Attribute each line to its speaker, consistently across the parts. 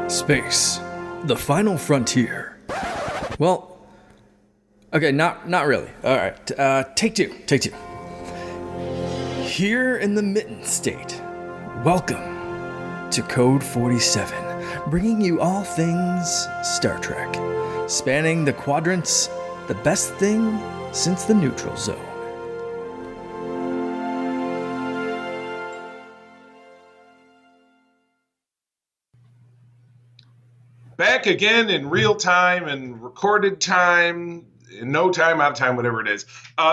Speaker 1: Space, the final frontier. Well, okay, not really. All right, take two. Here in the Mitten State, welcome to Code 47, bringing you all things Star Trek, spanning the quadrants, the best thing since the neutral zone.
Speaker 2: Back again in real time and recorded time, in no time, out of time, whatever it is.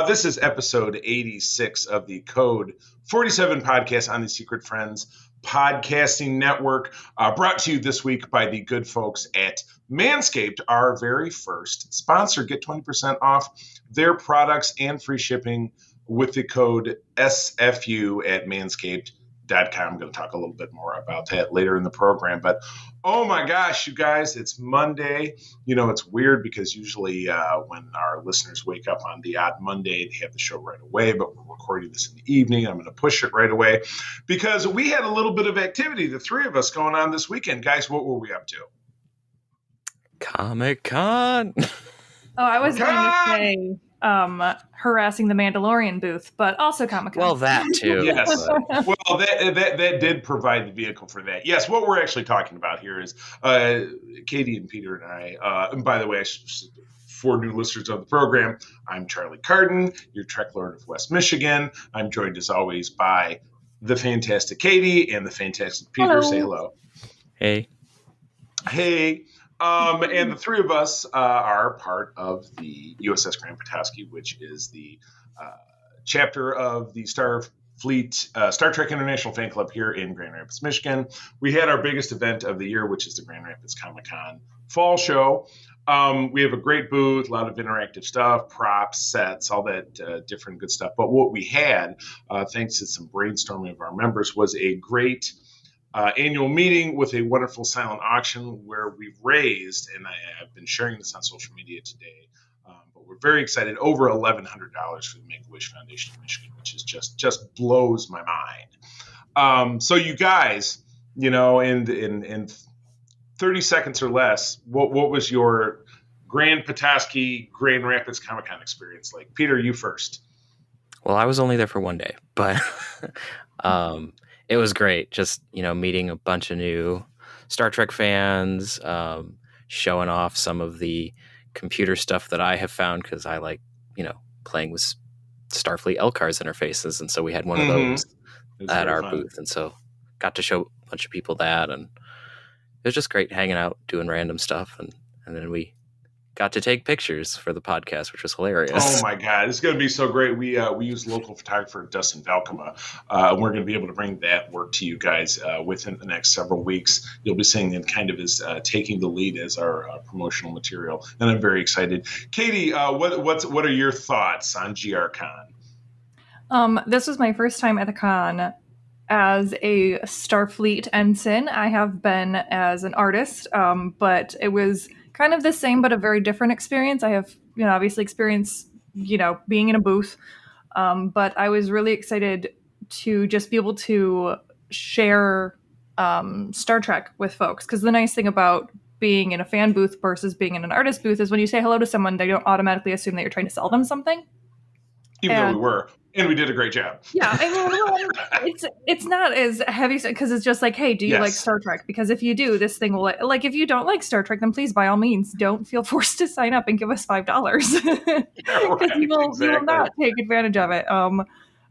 Speaker 2: This is episode 86 of the Code 47 podcast on the Secret Friends Podcasting Network, brought to you this week by the good folks at Manscaped, our very first sponsor. Get 20% off their products and free shipping with the code SFU at Manscaped.com. I'm going to talk a little bit more about that later in the program. But, oh my gosh, you guys, it's Monday. You know, it's weird because usually when our listeners wake up on the odd Monday, they have the show right away. But we're recording this in the evening. I'm going to push it right away because we had a little bit of activity, the three of us, going on this weekend. Guys, what were we up to?
Speaker 3: Comic-Con.
Speaker 4: Oh, I was going to say harassing the Mandalorian booth, but also Comic-Con.
Speaker 3: Well, that too.
Speaker 2: Yes. Well, that did provide the vehicle for that. Yes, what we're actually talking about here is Katie and Peter and I, and by the way, for new listeners of the program, I'm Charlie Carden, your Trek Lord of West Michigan. I'm joined as always by the fantastic Katie and the fantastic Peter.
Speaker 4: Hello.
Speaker 2: Say hello.
Speaker 3: Hey.
Speaker 2: And the three of us are part of the USS Grand Petoskey, which is the chapter of the Star Trek International Fan Club here in Grand Rapids, Michigan. We had our biggest event of the year, which is the Grand Rapids Comic-Con Fall Show. We have a great booth, a lot of interactive stuff, props, sets, all that different good stuff. But what we had, thanks to some brainstorming of our members, was a great annual meeting with a wonderful silent auction where we've raised, and I've been sharing this on social media today, but we're very excited, over $1,100 for the Make-A-Wish Foundation of Michigan, which is just blows my mind. So you guys, you know, in 30 seconds or less, what was your Grand Petoskey, Grand Rapids Comic-Con experience like? Peter, you first.
Speaker 3: Well, I was only there for one day, but it was great. Just, you know, meeting a bunch of new Star Trek fans, showing off some of the computer stuff that I have found because I like, you know, playing with Starfleet LCARS interfaces. And so we had one of those at our booth. And so got to show a bunch of people that. And it was just great hanging out, doing random stuff. And then we got to take pictures for the podcast, which was hilarious.
Speaker 2: Oh my God, it's going to be so great. We use local photographer Dustin Valkema, and we're going to be able to bring that work to you guys within the next several weeks. You'll be seeing him kind of as taking the lead as our promotional material, and I'm very excited. Katie, what are your thoughts on GRCon?
Speaker 4: This was my first time at the con as a Starfleet ensign. I have been as an artist, but it was kind of the same, but a very different experience. I have, you know, obviously experienced, you know, being in a booth, but I was really excited to just be able to share Star Trek with folks. Because the nice thing about being in a fan booth versus being in an artist booth is when you say hello to someone, they don't automatically assume that you're trying to sell them something.
Speaker 2: Even though we were. And we did a great job.
Speaker 4: Yeah, I mean, it's not as heavy because it's just like, hey, do you like Star Trek? Because if you do, this thing will like. If you don't like Star Trek, then please, by all means, don't feel forced to sign up and give us $5 because we will not take advantage of it.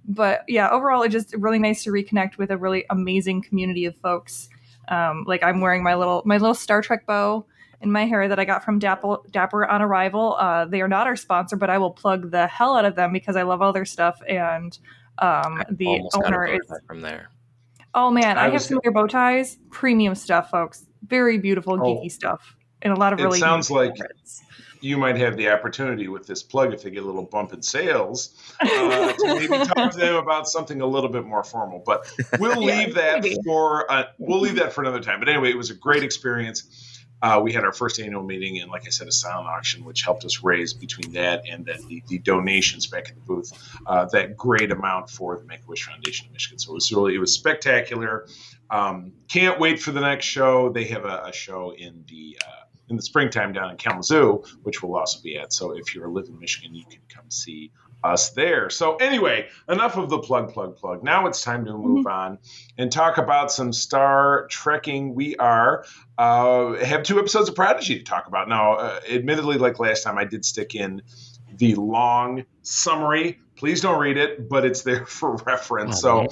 Speaker 4: But yeah, overall, it's just really nice to reconnect with a really amazing community of folks. Like I'm wearing my little Star Trek bow in my hair that I got from Dapper on arrival. They are not our sponsor, but I will plug the hell out of them because I love all their stuff. And the owner is
Speaker 3: from there.
Speaker 4: Oh man, I have some of your bow ties. Premium stuff, folks. Very beautiful, geeky stuff, and a lot of really.
Speaker 2: It sounds like you might have the opportunity with this plug if they get a little bump in sales to maybe talk to them about something a little bit more formal. But we'll leave that for another time. But anyway, it was a great experience. we had our first annual meeting, and like I said, a silent auction, which helped us raise between that and then the donations back in the booth, that great amount for the Make-A-Wish Foundation of Michigan. So it was spectacular. Can't wait for the next show. They have a show in the springtime down in Kalamazoo, which we'll also be at. So if you live in Michigan, you can come see us there. So anyway, enough of the plug. Now it's time to move on and talk about some Star Trekking. We have 2 episodes of Prodigy to talk about. Now, admittedly, like last time, I did stick in the long summary. Please don't read it, but it's there for reference. So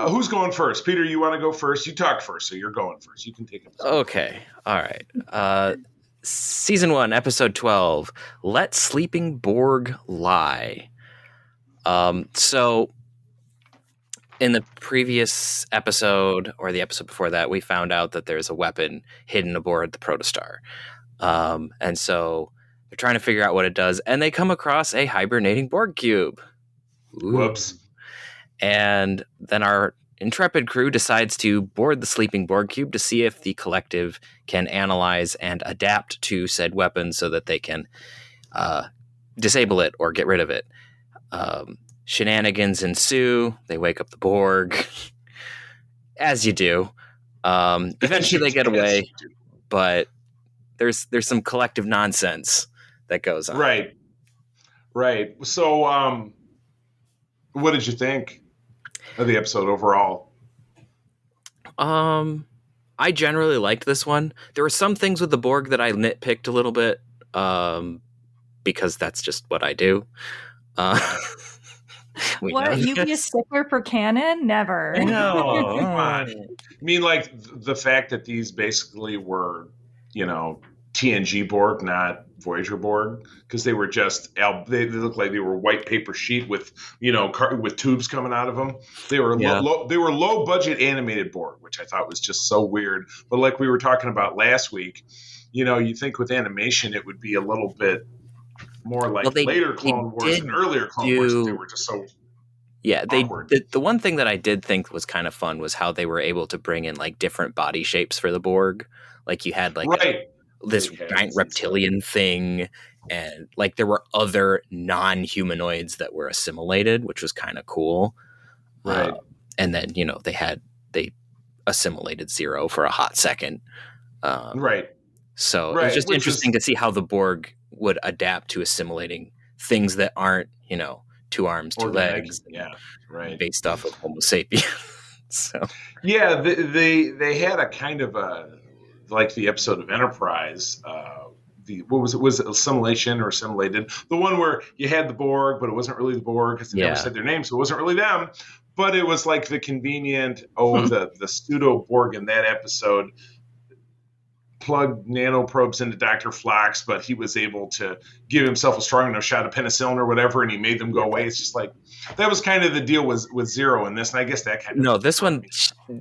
Speaker 2: who's going first? Peter, you want to go first? You talked first, so you're going first. You can take it.
Speaker 3: Okay. All right. Season 1, episode 12, Let Sleeping Borg Lie. So in the previous episode, or the episode before that, we found out that there's a weapon hidden aboard the Protostar. And so they're trying to figure out what it does, and they come across a hibernating Borg cube. Ooh.
Speaker 2: Whoops.
Speaker 3: And then our intrepid crew decides to board the sleeping Borg cube to see if the collective can analyze and adapt to said weapon so that they can disable it or get rid of it. Shenanigans ensue. They wake up the Borg, as you do. Eventually they get away, but there's some collective nonsense that goes on.
Speaker 2: Right. So what did you think of the episode overall?
Speaker 3: I generally liked this one. There were some things with the Borg that I nitpicked a little bit, because that's just what I do.
Speaker 4: What? You be a stickler for canon? Never.
Speaker 2: No, come on. I mean, like the fact that these basically were, TNG Borg, not Voyager Borg, because they were they looked like they were white paper sheet with with tubes coming out of them. They were low budget animated Borg, which I thought was just so weird. But like we were talking about last week, you think with animation it would be a little bit more like later Clone Wars and earlier Clone Wars. They were just so awkward.
Speaker 3: The one thing that I did think was kind of fun was how they were able to bring in like different body shapes for the Borg. Like you had this giant reptilian thing, and like there were other non-humanoids that were assimilated, which was kind of cool.
Speaker 2: Right.
Speaker 3: And then they assimilated Zero for a hot second.
Speaker 2: Right.
Speaker 3: So it was just interesting to see how the Borg would adapt to assimilating things that aren't 2 arms, 2 legs, based off of Homo sapiens. So
Speaker 2: yeah, they had a kind of like the episode of Enterprise, was it assimilation or assimilated? The one where you had the Borg, but it wasn't really the Borg because they never said their name, so it wasn't really them. But it was like the convenient, the pseudo Borg in that episode plugged nanoprobes into Dr. Phlox, but he was able to give himself a strong enough shot of penicillin or whatever, and he made them go away. It's just like that was kind of the deal with Zero in this, and I guess that kind of
Speaker 3: this one,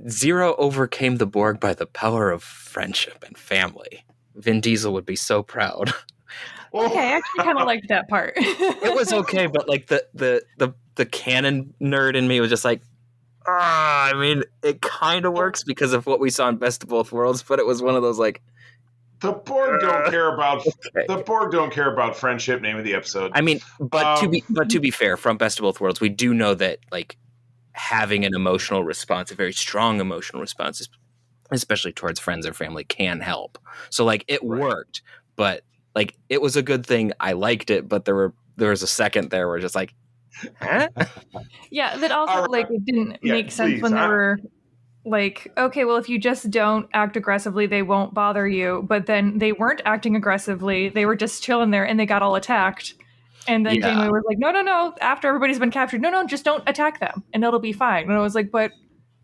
Speaker 3: Zero overcame the Borg by the power of friendship and family. Vin Diesel would be so proud.
Speaker 4: Okay, I actually kind of liked that part.
Speaker 3: It was okay, but like the canon nerd in me was just like, I mean, it kind of works because of what we saw in Best of Both Worlds, but it was one of those like
Speaker 2: the Borg don't care about the Borg don't care about friendship. Name of the episode.
Speaker 3: I mean, but to be fair, from Best of Both Worlds, we do know that like having an emotional response, a very strong emotional response, especially towards friends or family, can help. So like it worked, but like it was a good thing. I liked it, but there was a second there where just like, huh?
Speaker 4: Yeah, that also like it didn't make sense when they were like, okay, well, if you just don't act aggressively, they won't bother you. But then they weren't acting aggressively; they were just chilling there, and they got all attacked. And then Janeway was like, "No! After everybody's been captured, no, just don't attack them, and it'll be fine." And I was like, "But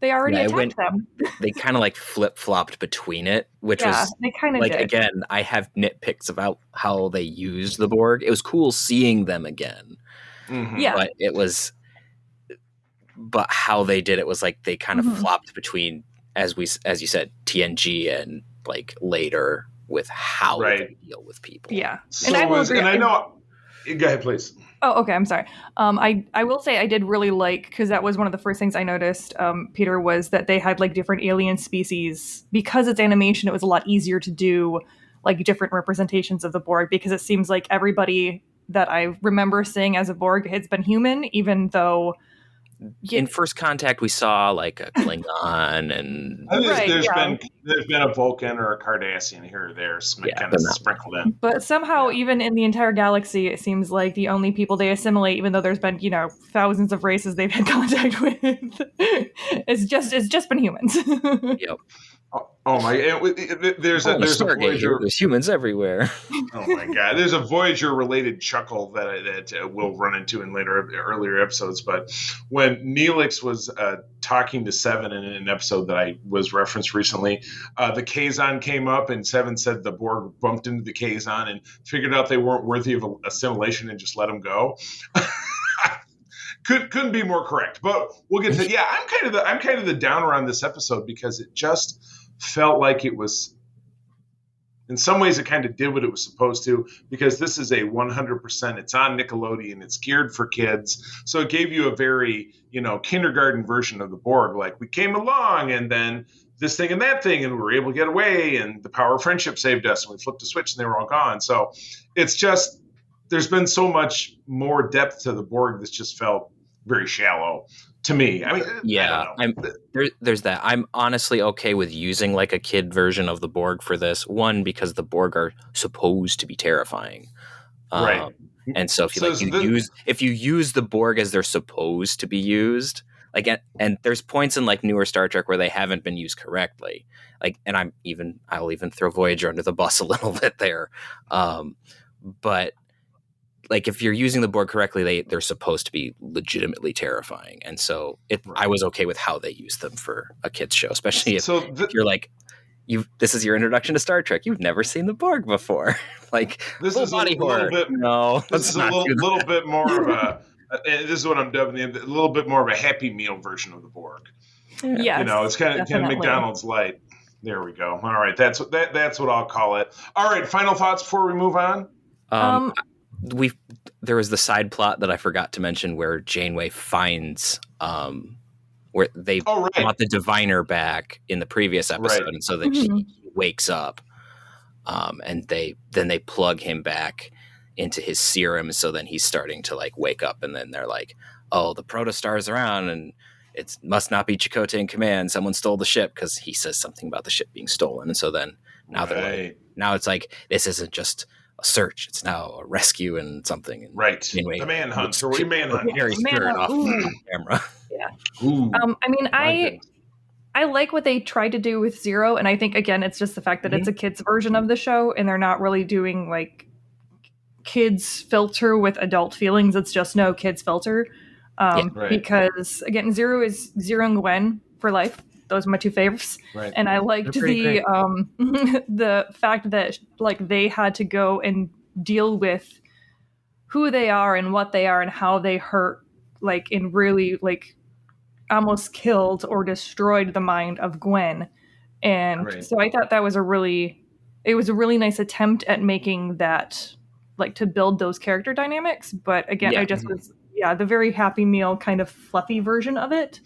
Speaker 4: they already attacked them."
Speaker 3: They kind of like flip flopped between it, which was
Speaker 4: they kind of
Speaker 3: like
Speaker 4: did.
Speaker 3: Again, I have nitpicks about how they used the Borg. It was cool seeing them again.
Speaker 2: Mm-hmm.
Speaker 4: Yeah,
Speaker 3: but how they did it was like they kind of flopped between, as you said, TNG and like later with how they deal with people.
Speaker 4: Yeah,
Speaker 2: and I will agree. And I know. Go ahead, please.
Speaker 4: Oh, okay. I'm sorry. I will say I did really like, because that was one of the first things I noticed, Peter, was that they had like different alien species. Because it's animation, it was a lot easier to do like different representations of the Borg, because it seems like everybody that I remember seeing as a Borg has been human, even though
Speaker 3: in First Contact we saw like a Klingon and
Speaker 2: there's been a Vulcan or a Cardassian here or there, kind of sprinkled in.
Speaker 4: But somehow, even in the entire galaxy, it seems like the only people they assimilate, even though there's been thousands of races they've had contact with, it's just been humans.
Speaker 3: Yep.
Speaker 2: Oh my! There's a Voyager.
Speaker 3: There's humans everywhere.
Speaker 2: Oh my God! There's a Voyager related chuckle that we'll run into in earlier episodes. But when Neelix was talking to Seven in an episode that I was referenced recently, the Kazon came up and Seven said the Borg bumped into the Kazon and figured out they weren't worthy of assimilation and just let them go. Couldn't be more correct. But we'll get to I'm kind of the downer on this episode because it just felt like it was, in some ways it kind of did what it was supposed to, because this is a 100%, it's on Nickelodeon, it's geared for kids. So it gave you a very, kindergarten version of the Borg. Like, we came along and then this thing and that thing and we were able to get away and the power of friendship saved us and we flipped a switch and they were all gone. So it's just, there's been so much more depth to the Borg that's just felt very shallow to me. I mean,
Speaker 3: yeah, there's that. I'm honestly okay with using like a kid version of the Borg for this one, because the Borg are supposed to be terrifying,
Speaker 2: right?
Speaker 3: And so if you use the Borg as they're supposed to be used, like, and there's points in like newer Star Trek where they haven't been used correctly, like, and I'll even throw Voyager under the bus a little bit there, but. Like, if you're using the Borg correctly, they're supposed to be legitimately terrifying. And so I was okay with how they used them for a kid's show, especially if you're like, this is your introduction to Star Trek. You've never seen the Borg before. Like,
Speaker 2: this is a little bit more of a, this is what I'm dubbing a little bit more of a Happy Meal version of the Borg.
Speaker 4: Yeah.
Speaker 2: It's kind of McDonald's light. There we go. All right. That's what I'll call it. All right. Final thoughts before we move on?
Speaker 3: There was the side plot that I forgot to mention where Janeway finds where they want the diviner back in the previous episode, and so that he wakes up, and they plug him back into his serum, so then he's starting to like wake up, and then they're like, oh, the protostar's around and it must not be Chakotay in command, someone stole the ship, because he says something about the ship being stolen. And so then now it's like, this isn't just a search, it's now a rescue and something. And
Speaker 2: anyway, the manhunt. So we manhunt.
Speaker 3: Very spirit off camera.
Speaker 4: Yeah. I mean, I like what they tried to do with Zero, and I think again it's just the fact that it's a kids version of the show, and they're not really doing like kids filter with adult feelings. It's just no kids filter. Because again, Zero is Zero and Gwen for life. Those are my two favorites. Right. And I liked the fact that like they had to go and deal with who they are and what they are and how they hurt, like, in really like almost killed or destroyed the mind of Gwen. And so I thought that was a really nice attempt at making that, like, to build those character dynamics. But again, I just was the very Happy Meal kind of fluffy version of it.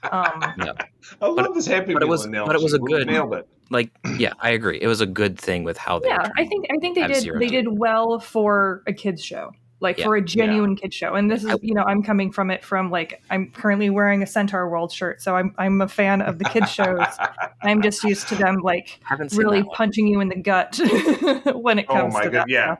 Speaker 2: I love this Happy Meal analogy.
Speaker 3: But it was a good,
Speaker 2: nailed it.
Speaker 3: Like, I agree. It was a good thing with how they.
Speaker 4: Yeah, I think they did well for a kids show, like for a genuine kids show. And this is, I'm coming from it from like, I'm currently wearing a Centaur World shirt, so I'm a fan of the kids shows. I'm just used to them like really punching you in the gut when it comes to that. Yeah.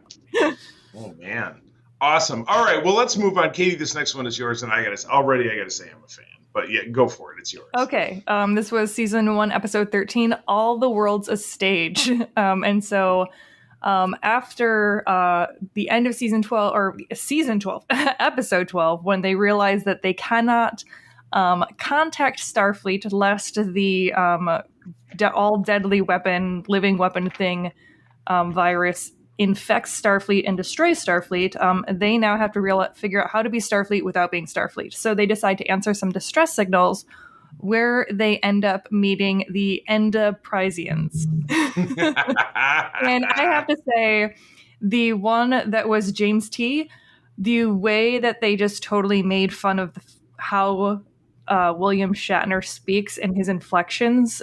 Speaker 2: Oh man, awesome. All right, well, let's move on. Katie, this next one is yours, and I gotta say I'm a fan. But yeah, go for it. It's yours.
Speaker 4: Okay. This was season 1, episode 13, All the World's a Stage. And so after the end of season 12, episode 12, when they realize that they cannot contact Starfleet lest the all deadly living weapon thing virus infects Starfleet and destroys Starfleet, they now have to figure out how to be Starfleet without being Starfleet. So they decide to answer some distress signals, where they end up meeting the Enterprisians. And I have to say, the one that was James T., the way that they just totally made fun of how William Shatner speaks and his inflections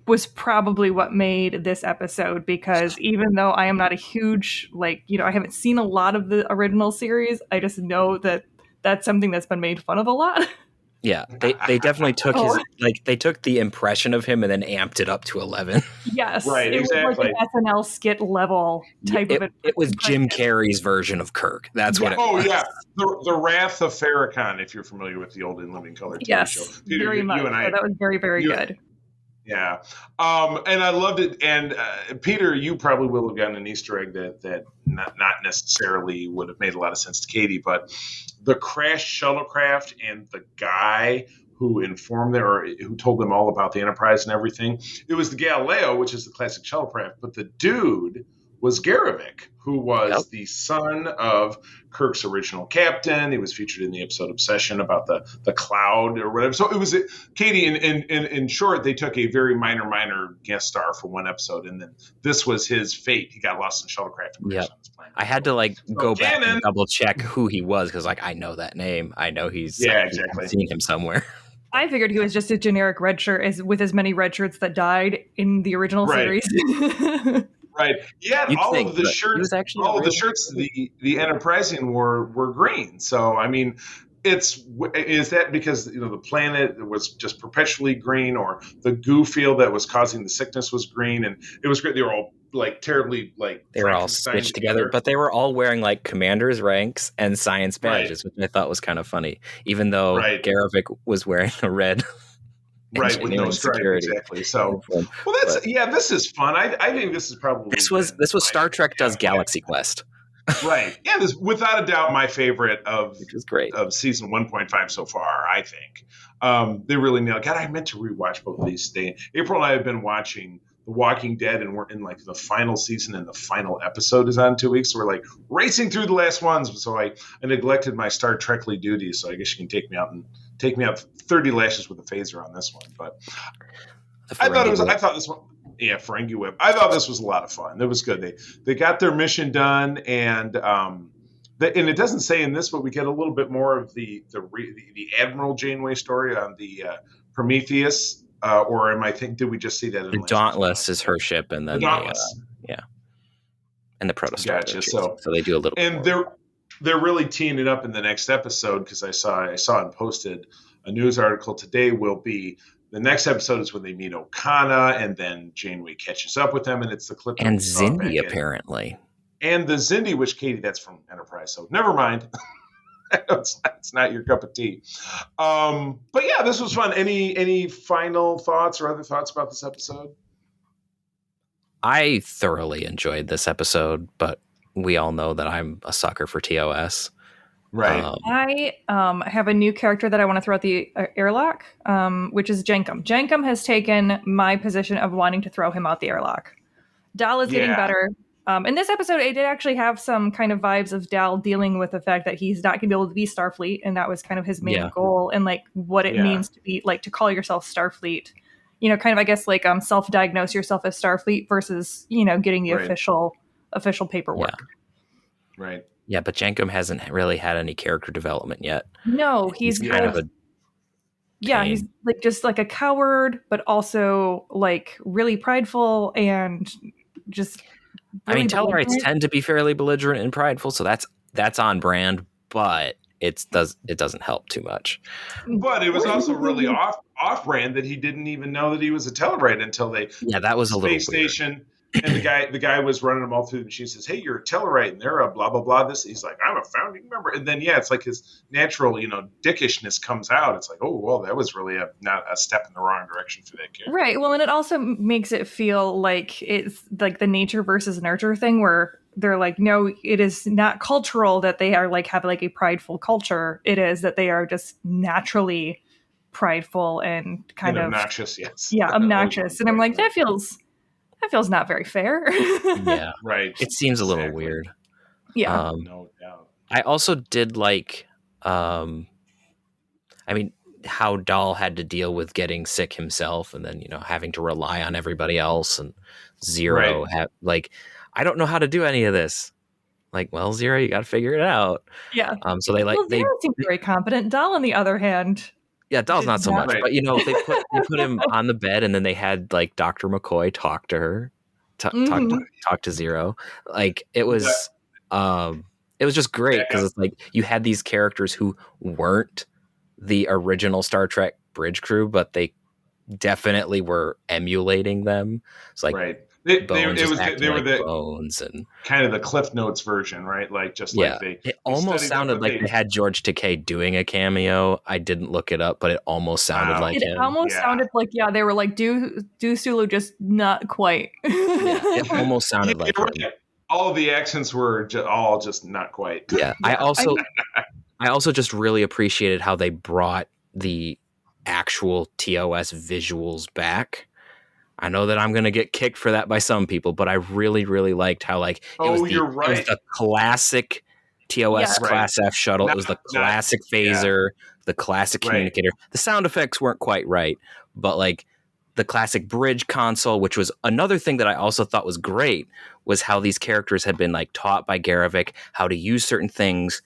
Speaker 4: was probably what made this episode, because even though I am not a huge, like, I haven't seen a lot of the original series, I just know that that's something that's been made fun of a lot.
Speaker 3: Yeah, they definitely took they took the impression of him and then amped it up to 11.
Speaker 4: Yes,
Speaker 2: right,
Speaker 4: it
Speaker 2: exactly.
Speaker 4: was like an SNL skit level type of it.
Speaker 3: It was Jim Carrey's version of Kirk. That's what it was.
Speaker 2: Oh, yeah. The Wrath of Farrakhan, if you're familiar with the old In Living Color TV show. Peter,
Speaker 4: very much. That was very, very good.
Speaker 2: Yeah. And I loved it. And Peter, you probably will have gotten an Easter egg that not necessarily would have made a lot of sense to Katie, but the crashed shuttlecraft and the guy who informed them or who told them all about the Enterprise and everything, it was the Galileo, which is the classic shuttlecraft, but the dude was Garavik, who was the son of Kirk's original captain. He was featured in the episode Obsession about the cloud or whatever. So it was, Katie, in short, they took a very minor guest star for one episode, and then this was his fate. He got lost in shuttlecraft.
Speaker 3: Yeah, I had to go back and double check who he was, because I know that name. I know he's
Speaker 2: exactly.
Speaker 3: I've seen him somewhere.
Speaker 4: I figured he was just a generic red shirt with as many red shirts that died in the original series.
Speaker 2: Right. Yeah, all of the shirts,
Speaker 3: the
Speaker 2: shirts the Enterprising were green. So I mean, is that because the planet was just perpetually green, or the goo field that was causing the sickness was green, and it was great. They were all terribly
Speaker 3: they were all stitched together, but they were all wearing commander's ranks and science badges, which I thought was kind of funny. Even though Garavik was wearing a red.
Speaker 2: Right, with no stripe, exactly. So, this is fun. I think this is probably
Speaker 3: this was Star Trek Does Galaxy Quest.
Speaker 2: Right. Yeah, this without a doubt my favorite
Speaker 3: which is great
Speaker 2: of season 1.5 so far. I think they really nailed. God, I meant to rewatch both of these things. April and I have been watching The Walking Dead, and we're in the final season, and the final episode is on 2 weeks. So we're racing through the last ones. So I neglected my Star Trekly duties. So I guess you can take me out 30 lashes with a phaser on this one. But I thought this one. Yeah, Ferengi Whip. I thought this was a lot of fun. It was good. They got their mission done, and it doesn't say in this, but we get a little bit more of the Admiral Janeway story on the Prometheus. Or did we just see that in
Speaker 3: the Dauntless is her ship, and then
Speaker 2: the Dauntless,
Speaker 3: and the Protostar.
Speaker 2: Gotcha.
Speaker 3: So they do a little.
Speaker 2: And
Speaker 3: more.
Speaker 2: they're really teeing it up in the next episode, because I saw and posted a news article today. Will be the next episode is when they meet Okana, and then Janeway catches up with them, and it's the clip.
Speaker 3: And Xindi apparently.
Speaker 2: And the Xindi, which Katie, that's from Enterprise, so never mind. It's not your cup of tea. But yeah, this was fun. Any final thoughts or other thoughts about this episode?
Speaker 3: I thoroughly enjoyed this episode, but we all know that I'm a sucker for TOS.
Speaker 2: Right.
Speaker 4: I have a new character that I want to throw out the airlock, which is Jankum. Jankum has taken my position of wanting to throw him out the airlock. Dal is getting better. In this episode, it did actually have some kind of vibes of Dal dealing with the fact that he's not going to be able to be Starfleet, and that was kind of his main goal, and what it means to be to call yourself Starfleet. Kind of, I guess, self-diagnose yourself as Starfleet versus getting the official paperwork.
Speaker 2: Yeah. Right.
Speaker 3: Yeah, but Jankum hasn't really had any character development yet.
Speaker 4: No, he's
Speaker 3: kind of a
Speaker 4: he's just a coward, but also really prideful and just. Really
Speaker 3: Tellarites tend to be fairly belligerent and prideful, so that's on brand, but it doesn't help too much.
Speaker 2: But it was also really off brand that he didn't even know that he was a Tellarite until
Speaker 3: that was a little
Speaker 2: space station. And the guy was running them all through the machine. Says, "Hey, you're a Tellarite, and they're a blah blah blah." This he's like, "I'm a founding member." And then it's his natural dickishness comes out. It's oh well, that was really not a step in the wrong direction for that kid.
Speaker 4: Right. Well, and it also makes it feel like it's the nature versus nurture thing, where they're no, it is not cultural that they are have a prideful culture. It is that they are just naturally prideful and kind of
Speaker 2: obnoxious. Yes.
Speaker 4: Yeah, obnoxious. And I'm that feels not very fair.
Speaker 3: Yeah,
Speaker 2: right.
Speaker 3: It seems a little weird.
Speaker 4: Yeah,
Speaker 2: no doubt.
Speaker 3: I also did how Dal had to deal with getting sick himself, and then having to rely on everybody else, and Zero I don't know how to do any of this. Like, well, Zero, you got to figure it out.
Speaker 4: Yeah.
Speaker 3: So they
Speaker 4: Zero seems very competent. Dahl, on the other hand,
Speaker 3: yeah, Dahl's not so much,
Speaker 2: Right.
Speaker 3: but they put him on the bed, and then they had like Dr. McCoy talk to her, talk to Zero. Like it was just great because it's like you had these characters who weren't the original Star Trek bridge crew, but they definitely were emulating them. It's like
Speaker 2: right.
Speaker 3: They
Speaker 2: were the
Speaker 3: Bones and
Speaker 2: kind of the Cliff Notes version, right? Like just like
Speaker 3: it almost sounded like they had George Takei doing a cameo. I didn't look it up, but it almost sounded like him.
Speaker 4: It almost sounded like they were like do Sulu, just not quite.
Speaker 3: It almost sounded like him.
Speaker 2: Right. All the accents were all just not quite.
Speaker 3: Yeah, I also just really appreciated how they brought the actual TOS visuals back. I know that I'm going to get kicked for that by some people, but I really, really liked how it was the classic TOS Class F shuttle. It was the classic phaser, the classic communicator. The sound effects weren't quite right, but like the classic bridge console, which was another thing that I also thought was great, was how these characters had been like taught by Garevik how to use certain things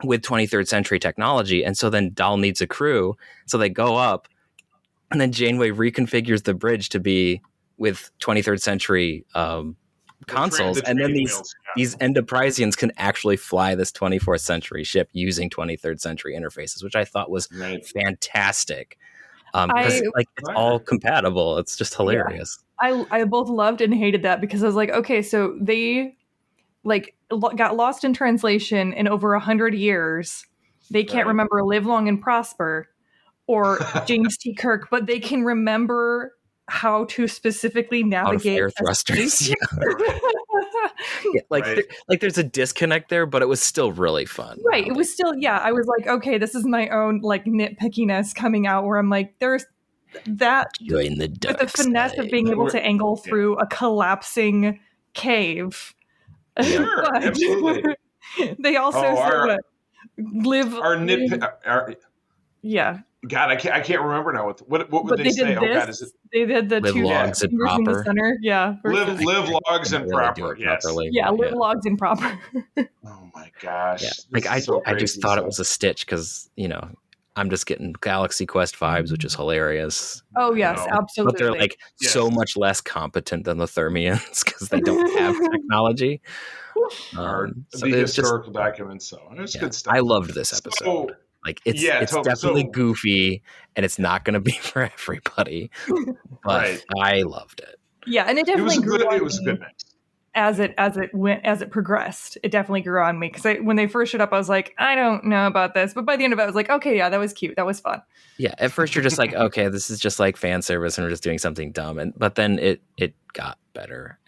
Speaker 3: with 23rd century technology. And so then Dahl needs a crew. So they go up, and then Janeway reconfigures the bridge to be with 23rd century consoles. And then these Enterprisians can actually fly this 24th century ship using 23rd century interfaces, which I thought was fantastic. Because it's all compatible. It's just hilarious.
Speaker 4: Yeah. I both loved and hated that because I was like, okay, so they got lost in translation in over 100 years. They can't remember Live Long and Prosper or James T. Kirk, but they can remember how to specifically navigate
Speaker 3: air thrusters. There's a disconnect there, but it was still really fun.
Speaker 4: Right. It was still, I was like, okay, this is my own like nitpickiness coming out where I'm like, there's that
Speaker 3: join the dark
Speaker 4: with the finesse of being able to angle through a collapsing cave.
Speaker 2: Sure, absolutely.
Speaker 4: They also live.
Speaker 2: God, I can't remember now. What would they say?
Speaker 4: They did the
Speaker 3: live
Speaker 4: two
Speaker 3: logs and proper.
Speaker 4: In the center. Yeah,
Speaker 2: live logs and proper. Yes.
Speaker 4: Live logs and proper.
Speaker 2: Oh my gosh!
Speaker 3: Yeah. I just thought it was a stitch because I'm just getting Galaxy Quest vibes, which is hilarious.
Speaker 4: Oh yes, absolutely.
Speaker 3: But they're like so much less competent than the Thermians because they don't have technology.
Speaker 2: The historical documents. So it's good stuff.
Speaker 3: I loved this episode. It's definitely goofy, and it's not going to be for everybody. But I loved it.
Speaker 4: Yeah, and it definitely grew on me.
Speaker 2: It was a good night.
Speaker 4: As it progressed, it definitely grew on me because when they first showed up, I was like, I don't know about this, but by the end of it, I was like, okay, yeah, that was cute, that was fun.
Speaker 3: Yeah, at first you're just like, okay, this is just like fan service, and we're just doing something dumb, but then it got better,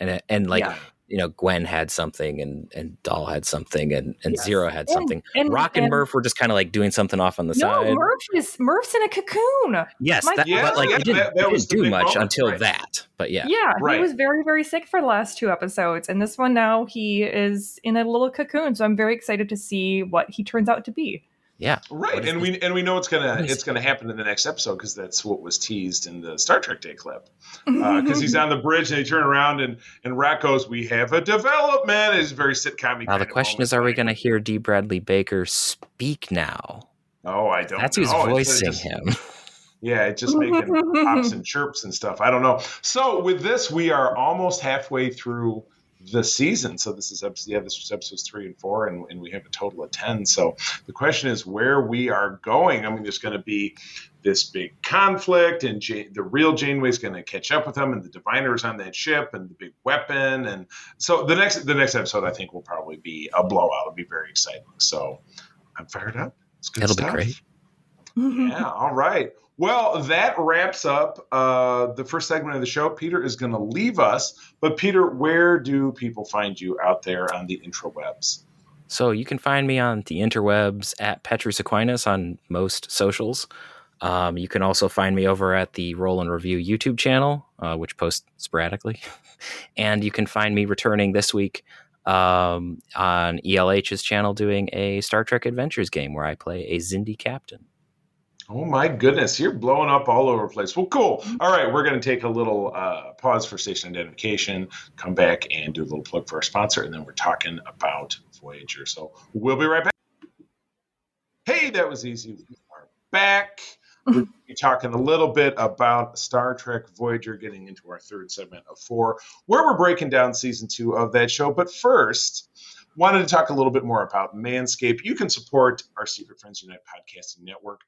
Speaker 3: Gwen had something, and Dahl had something, and Zero had something. Rock and Murph were just kind of like doing something off on the side.
Speaker 4: No, Murph's in a cocoon.
Speaker 3: Yes, he didn't do much until that. But he was very, very sick for the last 2 episodes, and this one now he is in a little cocoon. So I'm very excited to see what he turns out to be. Yeah,
Speaker 2: right, and we know it's gonna happen in the next episode because that's what was teased in the Star Trek Day clip. Because he's on the bridge and they turn around and Rat goes, "We have a development." It's very sitcom-y.
Speaker 3: Now the question is, are we going to hear D. Bradley Baker speak now?
Speaker 2: Oh, I don't.
Speaker 3: That's who's voicing him.
Speaker 2: Yeah, it's just making pops and chirps and stuff. I don't know. So with this, we are almost halfway through the season. So this was episodes 3 and 4, and we have a total of 10. So the question is where we are going. I mean, there's going to be this big conflict, and the real Janeway's going to catch up with them, and the Diviner's on that ship, and the big weapon. And so the next episode, I think, will probably be a blowout. It'll be very exciting. So I'm fired up. It's good
Speaker 3: It'll
Speaker 2: stuff.
Speaker 3: be great.
Speaker 2: Yeah. All right. Well, that wraps up the first segment of the show. Peter is going to leave us. But, Peter, where do people find you out there on the intrawebs?
Speaker 3: So you can find me on the interwebs at Petrus Aquinas on most socials. You can also find me over at the Roll and Review YouTube channel, which posts sporadically. And you can find me returning this week on ELH's channel doing a Star Trek Adventures game where I play a Xindi captain.
Speaker 2: Oh my goodness, you're blowing up all over the place. Well, cool. All right, we're going to take a little pause for station identification, come back and do a little plug for our sponsor, and then we're talking about Voyager. So we'll be right back. Hey, that was easy. We are back. We're going to be talking a little bit about Star Trek Voyager, getting into our third segment of 4, where we're breaking down season 2 of that show. But first, wanted to talk a little bit more about Manscaped. You can support our Secret Friends Unite podcasting network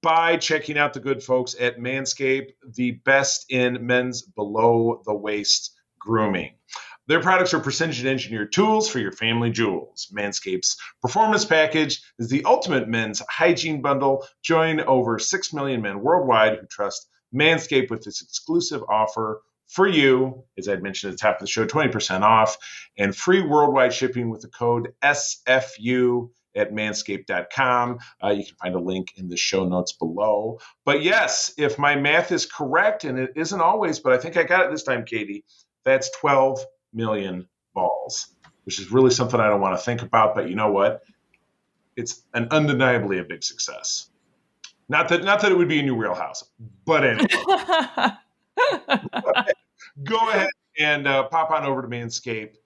Speaker 2: by checking out the good folks at Manscaped, the best in men's below-the-waist grooming. Their products are precision-engineered tools for your family jewels. Manscaped's Performance Package is the ultimate men's hygiene bundle. Join over 6 million men worldwide who trust Manscaped with this exclusive offer for you. As I mentioned at the top of the show, 20% off and free worldwide shipping with the code SFU at manscaped.com. You can find a link in the show notes below. But yes, if my math is correct, and it isn't always, but I think I got it this time, Katie, that's 12 million balls, which is really something I don't want to think about. But you know what? It's undeniably a big success. Not that it would be a new Real House, but anyway. Go ahead and pop on over to Manscaped,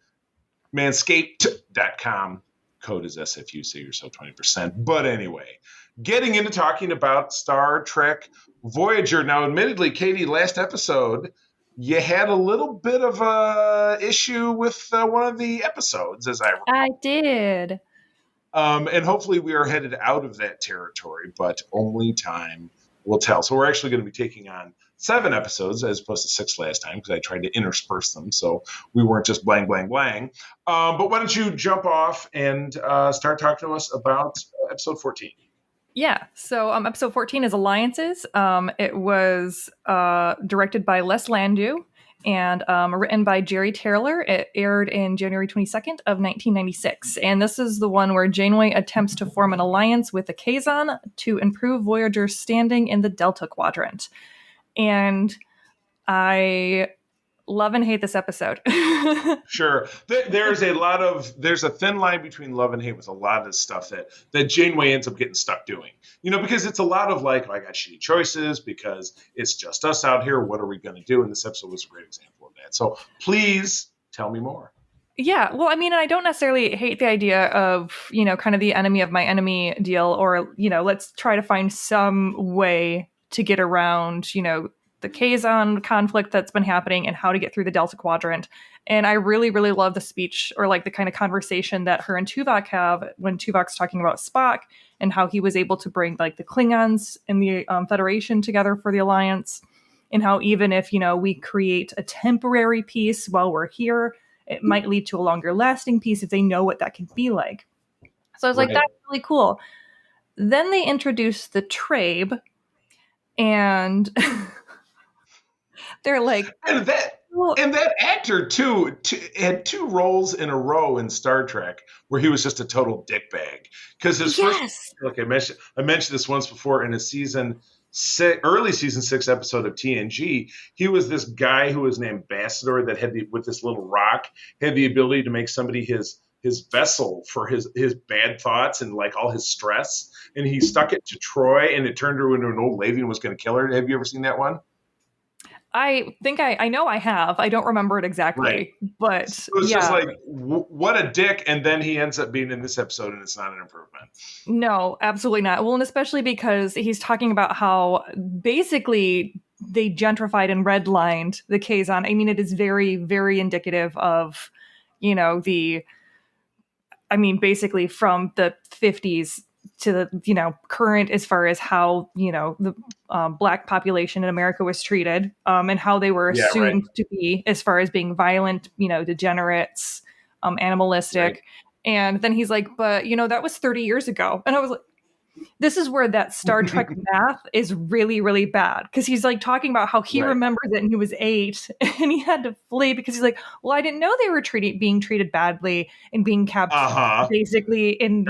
Speaker 2: manscaped.com. Code is SFU, save yourself 20%. But anyway, getting into talking about Star Trek Voyager. Now, admittedly, Katie, last episode, you had a little bit of a issue with one of the episodes, as I recall.
Speaker 4: I did.
Speaker 2: And hopefully we are headed out of that territory, but only time will tell. So we're actually going to be taking on 7 episodes as opposed to 6 last time because I tried to intersperse them so we weren't just blang, blang, blang. But why don't you jump off and start talking to us about episode 14?
Speaker 4: Yeah, so episode 14 is Alliances. It was directed by Les Landau and written by Jerry Taylor. It aired in January 22nd of 1996. And this is the one where Janeway attempts to form an alliance with the Kazon to improve Voyager's standing in the Delta Quadrant. And I love and hate this episode.
Speaker 2: Sure. There's a thin line between love and hate with a lot of this stuff that Janeway ends up getting stuck doing. Because it's a lot of like, I got shitty choices because it's just us out here. What are we going to do? And this episode was a great example of that. So please tell me more.
Speaker 4: Yeah, well, I mean, I don't necessarily hate the idea of, kind of the enemy of my enemy deal, or, let's try to find some way to get around, the Kazon conflict that's been happening and how to get through the Delta Quadrant. And I really, really love the speech or like the kind of conversation that her and Tuvok have when Tuvok's talking about Spock and how he was able to bring like the Klingons and the Federation together for the Alliance, and how even if, we create a temporary peace while we're here, it might lead to a longer lasting peace if they know what that can be like. So I was like, that's really cool. Then they introduced the Trabe, and they're like,
Speaker 2: and that actor too had 2 roles in a row in Star Trek where he was just a total dickbag. Because his first, like I mentioned this once before in a early season 6 episode of TNG, he was this guy who was an ambassador that had with this little rock had the ability to make somebody his vessel for his bad thoughts and like all his stress, and he stuck it to Troy and it turned her into an old lady and was going to kill her. Have you ever seen that one?
Speaker 4: I think I know I have. I don't remember it exactly, but
Speaker 2: so it's just like, what a dick. And then he ends up being in this episode and it's not an improvement.
Speaker 4: No, absolutely not. Well, and especially because he's talking about how basically they gentrified and redlined the Kazon. I mean, it is very, very indicative of, basically from the 50s to the, current as far as how, the Black population in America was treated, and how they were assumed to be as far as being violent, degenerates, animalistic. Right. And then he's like, but, that was 30 years ago. And I was like, this is where that Star Trek math is really, really bad. Because he's like talking about how he remembers it and he was 8 and he had to flee because he's like, well, I didn't know they were being treated badly and being kept basically in,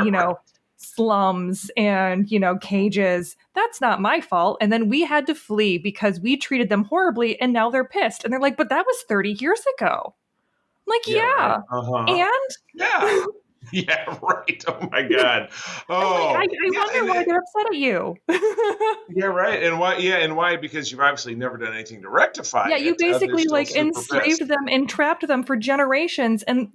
Speaker 4: slums and, cages. That's not my fault. And then we had to flee because we treated them horribly and now they're pissed. And they're like, but that was 30 years ago. I'm like, yeah.
Speaker 2: Right.
Speaker 4: And?
Speaker 2: Yeah. Yeah, right. Oh my God.
Speaker 4: I'm like, I
Speaker 2: Yeah,
Speaker 4: wonder why they're upset at you.
Speaker 2: yeah, right. And why? Yeah, and why? Because you've obviously never done anything to rectify
Speaker 4: Yeah,
Speaker 2: it.
Speaker 4: you
Speaker 2: They're
Speaker 4: basically
Speaker 2: still
Speaker 4: like
Speaker 2: super pissed.
Speaker 4: enslaved them, entrapped them for generations, and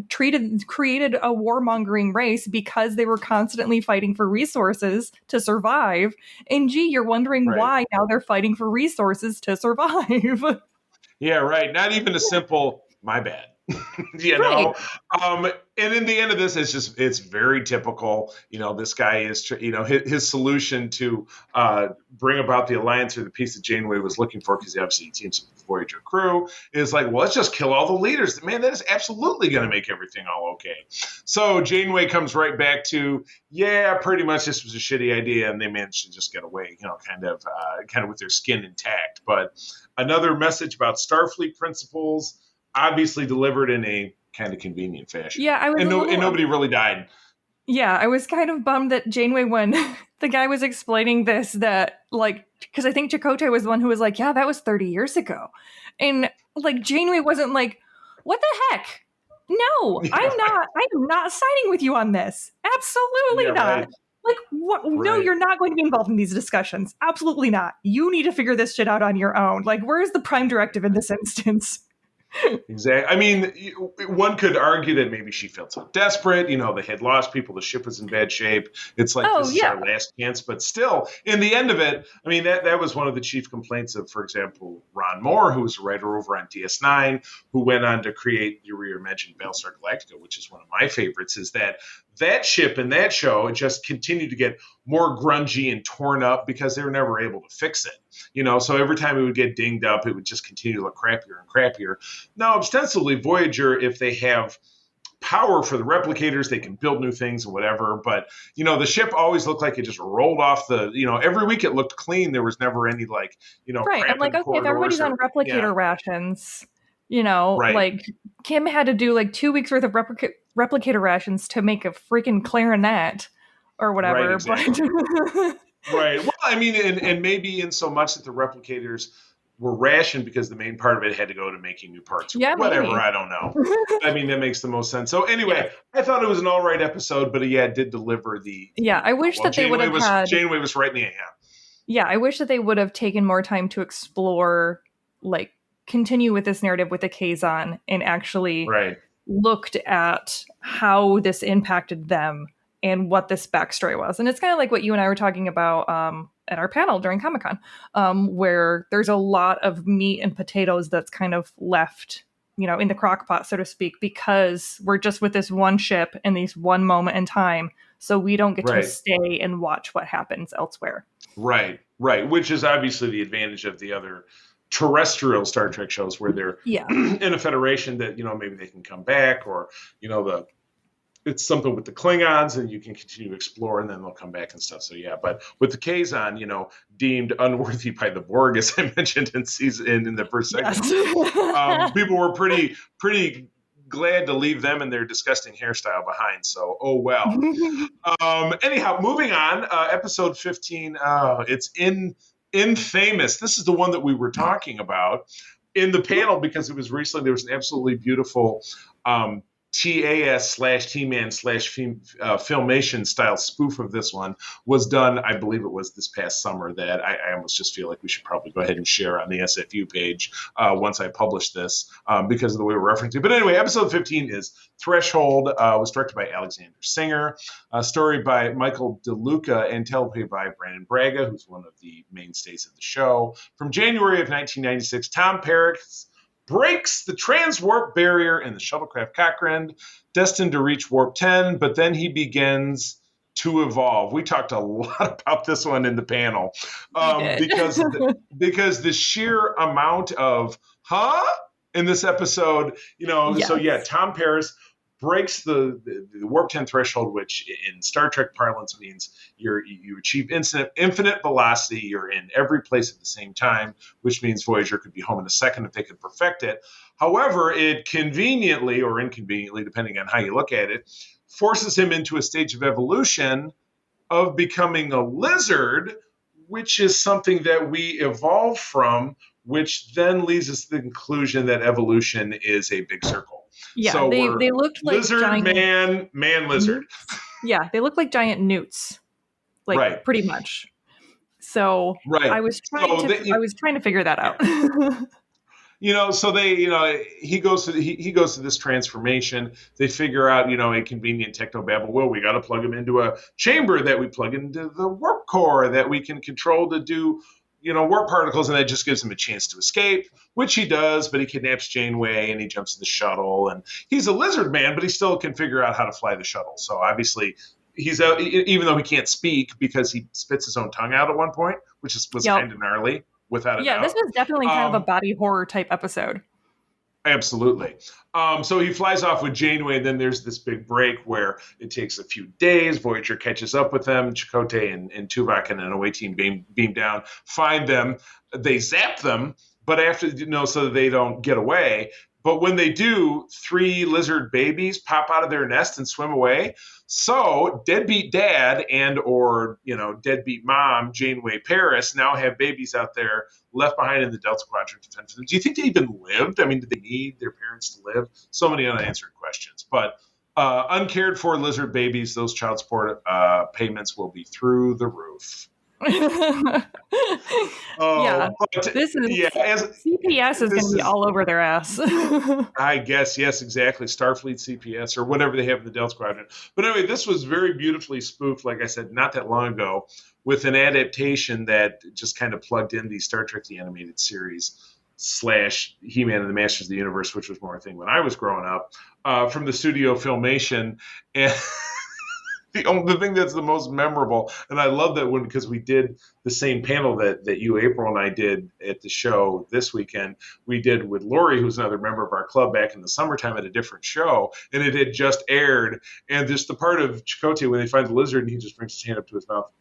Speaker 4: created a warmongering race because they were constantly fighting for resources to survive. And gee, you're wondering
Speaker 2: Right.
Speaker 4: why now they're fighting for resources to survive.
Speaker 2: Yeah, right. Not even a simple "my bad." you
Speaker 4: Right.
Speaker 2: know and in the end of this, it's very typical. This guy is his solution to bring about the alliance, or the peace that Janeway was looking for, because obviously he teams up with the Voyager crew, is like, well, let's just kill all the leaders. Man, that is absolutely going to make everything all okay. So Janeway comes right back to, yeah, pretty much this was a shitty idea, and they managed to just get away, kind of with their skin intact. But another message about Starfleet principles, obviously delivered in a kind of convenient fashion.
Speaker 4: Yeah, I was
Speaker 2: and nobody really died.
Speaker 4: Yeah, I was kind of bummed that Janeway, when the guy was explaining this, that because I think Chakotay was the one who was like, yeah, that was 30 years ago. And Janeway wasn't like, what the heck? No,
Speaker 2: Yeah,
Speaker 4: I am not signing with you on this. Absolutely not.
Speaker 2: Right.
Speaker 4: What?
Speaker 2: Right.
Speaker 4: No, you're not going to be involved in these discussions. Absolutely not. You need to figure this shit out on your own. Where's the prime directive in this instance?
Speaker 2: Exactly. I mean, one could argue that maybe she felt so desperate. They had lost people. The ship was in bad shape. It's like, this is our last chance. But still, in the end of it, I mean, that was one of the chief complaints of, for example, Ron Moore, who was a writer over on DS9, who went on to create your mentioned Battlestar Galactica, which is one of my favorites, is that ship in that show just continued to get more grungy and torn up because they were never able to fix it. So every time it would get dinged up, it would just continue to look crappier and crappier. Now, ostensibly, Voyager, if they have power for the replicators, they can build new things and whatever. But, the ship always looked like it just rolled off every week it looked clean. There was never any
Speaker 4: right.
Speaker 2: crap
Speaker 4: I'm like,
Speaker 2: in
Speaker 4: okay, if everybody's on replicator rations, right. Kim had to do 2 weeks worth of replicator rations to make a freaking clarinet or whatever.
Speaker 2: Right, exactly.
Speaker 4: But
Speaker 2: Right. Well, I mean, and maybe in so much that the replicators were rationed because the main part of it had to go to making new parts.
Speaker 4: Yeah,
Speaker 2: whatever.
Speaker 4: maybe.
Speaker 2: I don't know. I mean, that makes the most sense. So anyway, I thought it was an all right episode, but it did deliver the.
Speaker 4: Yeah, I wish that they would have had.
Speaker 2: Janeway was right in the end.
Speaker 4: Yeah, I wish that they would have taken more time to explore, continue with this narrative with the Kazon and actually looked at how this impacted them and what this backstory was. And it's kind of like what you and I were talking about at our panel during Comic-Con, where there's a lot of meat and potatoes that's kind of left, in the crock pot, so to speak, because we're just with this one ship in this one moment in time. So we don't get to stay and watch what happens elsewhere. Right.
Speaker 2: Which is obviously the advantage of the other terrestrial Star Trek shows, where they're in a federation that, maybe they can come back, or, it's something with the Klingons and you can continue to explore and then they'll come back and stuff. So yeah, but with the Kazon, deemed unworthy by the Borg, as I mentioned in the first segment, people were pretty glad to leave them and their disgusting hairstyle behind. So, oh well. Anyhow, moving on, episode 15, it's Infamous. This is the one that we were talking about in the panel, because it was recently, there was an absolutely beautiful TAS/T-Man/Filmation style spoof of this one was done. I believe it was this past summer, that I almost just feel like we should probably go ahead and share on the SFU page once I publish this, because of the way we're referencing. But anyway, episode 15 is Threshold. Was directed by Alexander Singer, a story by Michael DeLuca, and teleplay by Brandon Braga, who's one of the mainstays of the show. From January of 1996, Tom Paris breaks the transwarp barrier in the shuttlecraft Cochrane, destined to reach warp 10, but then he begins to evolve. We talked a lot about this one in the panel, because the sheer amount of in this episode, So yeah, Tom Paris breaks the warp 10 threshold, which in Star Trek parlance means you achieve infinite velocity. You're in every place at the same time, which means Voyager could be home in a second if they could perfect it. However, it conveniently or inconveniently, depending on how you look at it, forces him into a stage of evolution of becoming a lizard, which is something that we evolve from, which then leads us to the conclusion that evolution is a big circle.
Speaker 4: Yeah,
Speaker 2: So
Speaker 4: they looked like
Speaker 2: lizard
Speaker 4: giant
Speaker 2: man lizard.
Speaker 4: newts. Yeah, they looked like giant newts, like
Speaker 2: Right.
Speaker 4: pretty much. So
Speaker 2: Right.
Speaker 4: I was trying to figure that out.
Speaker 2: So he goes to this transformation. They figure out, a convenient technobabble. Well, we got to plug him into a chamber that we plug into the warp core that we can control to do, warp particles, and that just gives him a chance to escape, which he does. But he kidnaps Janeway and he jumps in the shuttle, and he's a lizard man, but he still can figure out how to fly the shuttle. So obviously, he's out, even though he can't speak because he spits his own tongue out at one point, which was kind of gnarly. Without a doubt.
Speaker 4: This was definitely kind of a body horror type episode.
Speaker 2: Absolutely. So he flies off with Janeway, and then there's this big break where it takes a few days. Voyager catches up with them. Chakotay and Tuvok and an away team beam down, find them. They zap them, but after, so that they don't get away. But when they do, 3 lizard babies pop out of their nest and swim away. So deadbeat dad or deadbeat mom, Janeway Paris, now have babies out there left behind in the Delta Quadrant to fend for them. Do you think they even lived? I mean, did they need their parents to live? So many unanswered questions. But uncared for lizard babies, those child support payments will be through the roof.
Speaker 4: CPS is going to be all over their ass.
Speaker 2: I guess, yes, exactly. Starfleet CPS or whatever they have in the Delta Squadron. But anyway, this was very beautifully spoofed, like I said, not that long ago, with an adaptation that just kind of plugged in the Star Trek the Animated Series / He-Man and the Masters of the Universe, which was more a thing when I was growing up, from the studio Filmation. And the thing that's the most memorable, and I love that one because we did the same panel that you, April, and I did at the show this weekend. We did with Lori, who's another member of our club, back in the summertime at a different show, and it had just aired. And just the part of Chakotay when they find the lizard and he just brings his hand up to his mouth.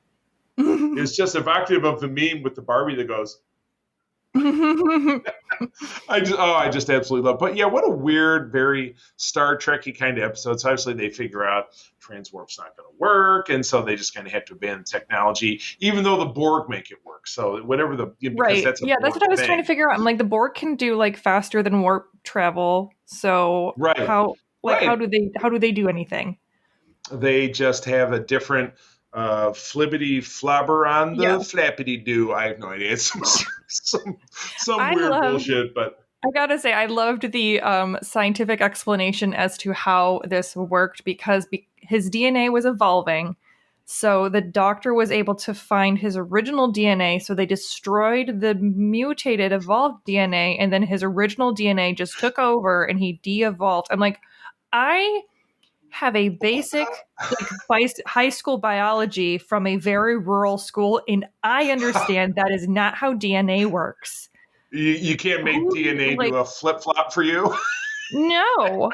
Speaker 2: It's just evocative of the meme with the Barbie that goes. I just absolutely love it. But yeah, what a weird, very Star Trek-y kind of episode. So obviously they figure out transwarp's not going to work, and so they just kind of have to abandon technology, even though the Borg make it work. So whatever
Speaker 4: right, that's what I was trying to figure out. I'm like, the Borg can do like faster than warp travel. So how do they do anything?
Speaker 2: They just have a different flibbity flobber on the flappity do. I have no idea. It's some weird bullshit, but
Speaker 4: I gotta say, I loved the scientific explanation as to how this worked because his DNA was evolving. So the doctor was able to find his original DNA. So they destroyed the mutated, evolved DNA, and then his original DNA just took over and he de-evolved. I'm like, I have a basic high school biology from a very rural school, and I understand that is not how DNA works.
Speaker 2: You can't make DNA do a flip-flop for you?
Speaker 4: No.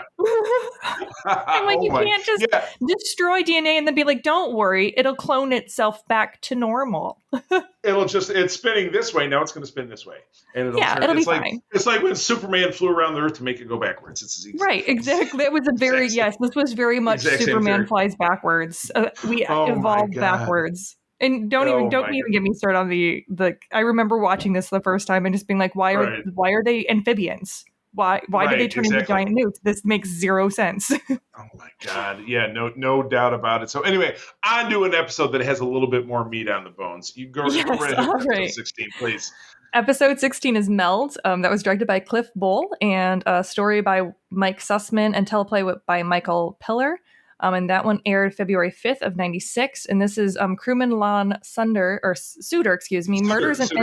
Speaker 4: I'm like, you can't just destroy DNA and then be like, don't worry, it'll clone itself back to normal.
Speaker 2: It's spinning this way, now it's going to spin this way. And it'll be fine. It's like when Superman flew around the Earth to make it go backwards. It's easy.
Speaker 4: Right, exactly. It was this was very much Superman flies backwards. We evolved backwards. And don't even get me started on the I remember watching this the first time and just being like, why are they amphibians? Why did they turn into giant newts? This makes zero sense.
Speaker 2: Oh my God. Yeah, no doubt about it. So anyway, on to an episode that has a little bit more meat on the bones. You go right ahead with episode 16, please.
Speaker 4: Episode 16 is Meld. That was directed by Cliff Bull and a story by Mike Sussman and teleplay by Michael Piller. And that one aired February 5th of 96. And this is crewman Lon Suter, murders an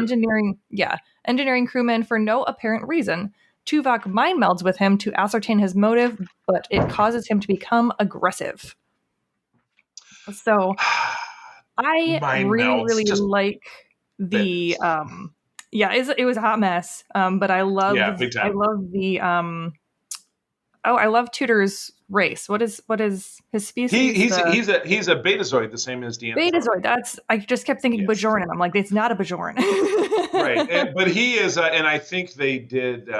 Speaker 4: engineering crewman for no apparent reason. Tuvok mind melds with him to ascertain his motive, but it causes him to become aggressive. So I really like the it was a hot mess. But I love I love Tudor's race. What is his species?
Speaker 2: He's a Betazoid, the same as Deanna.
Speaker 4: Betazoid. I just kept thinking Bajoran. I'm like, it's not a Bajoran.
Speaker 2: Right, but he is, and I think they did.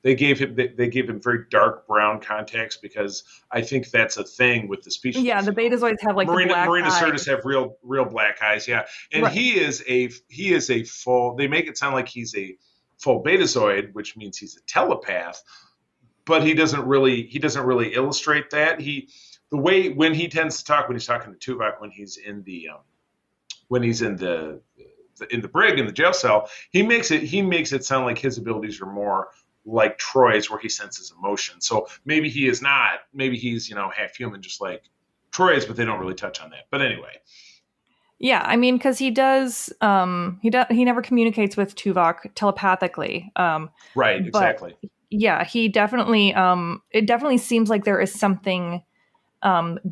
Speaker 2: They gave him very dark brown contacts because I think that's a thing with the species.
Speaker 4: Yeah, the Betazoids have like
Speaker 2: Marina
Speaker 4: eyes.
Speaker 2: Sirtis have real black eyes. Yeah, and he is a full. They make it sound like he's a full Betazoid, which means he's a telepath. but he doesn't really illustrate that. The way when he tends to talk when he's talking to Tuvok when he's in the brig in the jail cell, he makes it sound like his abilities are more like Troy's, where he senses emotion. So maybe he is not. Maybe he's half human, just like Troy's, but they don't really touch on that. But anyway.
Speaker 4: Yeah, I mean, because he does, he never communicates with Tuvok telepathically.
Speaker 2: Right, exactly.
Speaker 4: Yeah, he definitely, it definitely seems like there is something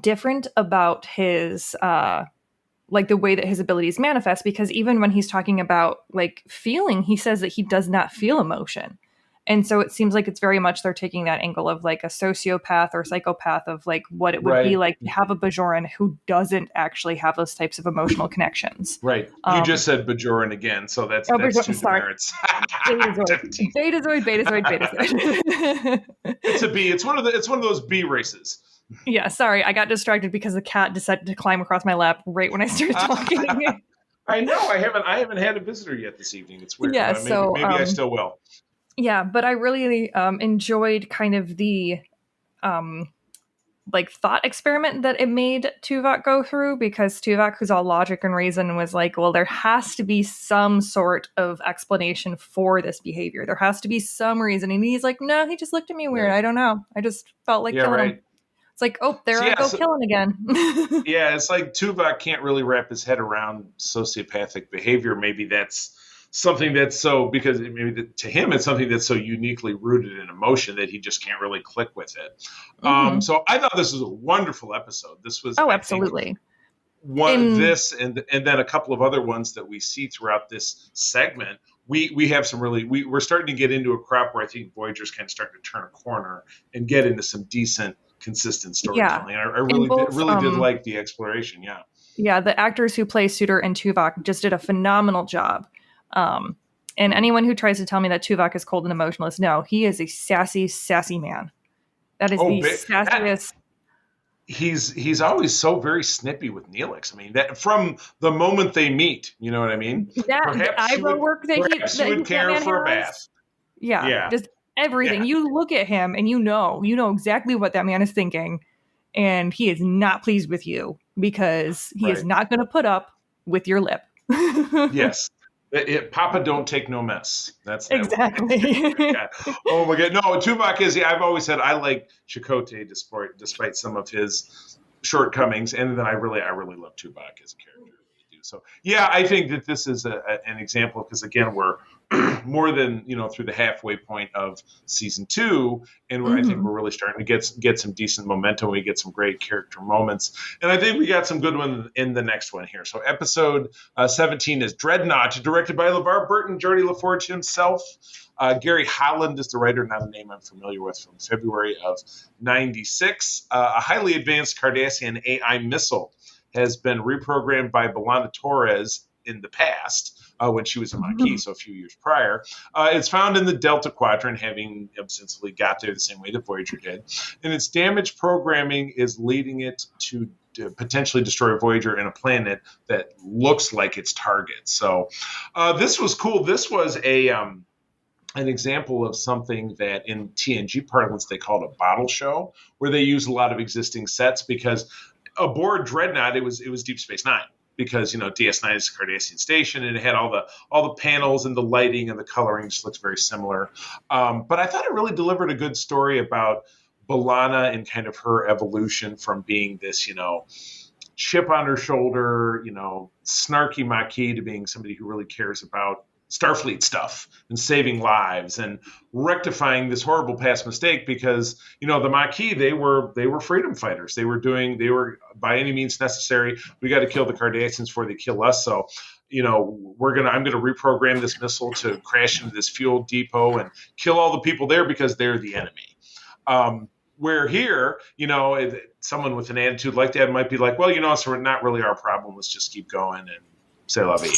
Speaker 4: different about his, like the way that his abilities manifest, because even when he's talking about like feeling, he says that he does not feel emotion. And so it seems like it's very much they're taking that angle of like a sociopath or psychopath of like what it would be like to have a Bajoran who doesn't actually have those types of emotional connections.
Speaker 2: Right. You just said Bajoran again, so that's two demerits.
Speaker 4: Betazoid.
Speaker 2: It's a B. It's one of those B races.
Speaker 4: Yeah, sorry, I got distracted because the cat decided to climb across my lap right when I started talking.
Speaker 2: I know. I haven't had a visitor yet this evening. It's weird.
Speaker 4: Yeah,
Speaker 2: maybe I still will.
Speaker 4: Yeah, but I really enjoyed kind of the like thought experiment that it made Tuvok go through, because Tuvok, who's all logic and reason, was like, well, there has to be some sort of explanation for this behavior. There has to be some reason. And he's like, no, he just looked at me weird. I don't know. I just felt like killing him. It's like, oh, killing again.
Speaker 2: Yeah, it's like Tuvok can't really wrap his head around sociopathic behavior. Maybe that's something that's because maybe to him it's something that's so uniquely rooted in emotion that he just can't really click with it. Mm-hmm. So I thought this was a wonderful episode. This was
Speaker 4: absolutely
Speaker 2: this and then a couple of other ones that we see throughout this segment. We have some we're starting to get into a crop where I think Voyager's kind of starting to turn a corner and get into some decent, consistent storytelling. Yeah. I really did like the exploration. Yeah.
Speaker 4: Yeah, the actors who play Suter and Tuvok just did a phenomenal job. And anyone who tries to tell me that Tuvok is cold and emotionless, no, he is a sassy man. That is the sassiest.
Speaker 2: He's always so very snippy with Neelix. I mean, that from the moment they meet, you know what I mean?
Speaker 4: The eyebrow work that
Speaker 2: he would care for a bath.
Speaker 4: Yeah, just everything. Yeah. You look at him and you know exactly what that man is thinking, and he is not pleased with you because he is not going to put up with your lip.
Speaker 2: Yes. Papa don't take no mess. That's that
Speaker 4: exactly.
Speaker 2: Oh my God. No, Tuvok is. I've always said I like Chakotay despite some of his shortcomings, and then I really love Tuvok as a character. I really do. So yeah, I think that this is an example, because again we're more than through the halfway point of season 2, and I think we're really starting to get some decent momentum. We get some great character moments, and I think we got some good ones in the next one here. So episode 17 is Dreadnought, directed by LeVar Burton, Geordie LaForge himself. Gary Holland is the writer, not a name I'm familiar with, from February of '96. A highly advanced Cardassian AI missile has been reprogrammed by B'Elanna Torres in the past, when she was a Maquis, so a few years prior. It's found in the Delta Quadrant, having ostensibly got there the same way that Voyager did. And its damaged programming is leading it to potentially destroy Voyager and a planet that looks like its target. So this was cool. This was an example of something that in TNG parlance they called a bottle show, where they use a lot of existing sets, because aboard Dreadnought, it was Deep Space Nine. Because DS9 is a Cardassian station, and it had all the panels and the lighting and the coloring just looks very similar. But I thought it really delivered a good story about B'Elanna and kind of her evolution from being this chip on her shoulder, snarky Maquis, to being somebody who really cares about Starfleet stuff and saving lives and rectifying this horrible past mistake, because the Maquis, they were freedom fighters. They were by any means necessary. We got to kill the Cardassians before they kill us. So I'm going to reprogram this missile to crash into this fuel depot and kill all the people there because they're the enemy. Where here, someone with an attitude like that might be like, well, it's not really our problem. Let's just keep going and say la vie.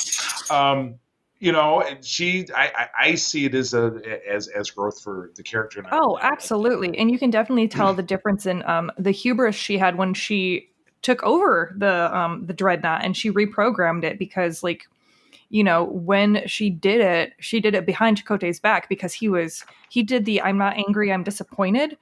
Speaker 2: I see it as growth for the character.
Speaker 4: Oh, absolutely. And you can definitely tell the difference in the hubris she had when she took over the Dreadnought and she reprogrammed it, because when she did it behind Chakotay's back because he did the "I'm not angry, I'm disappointed,"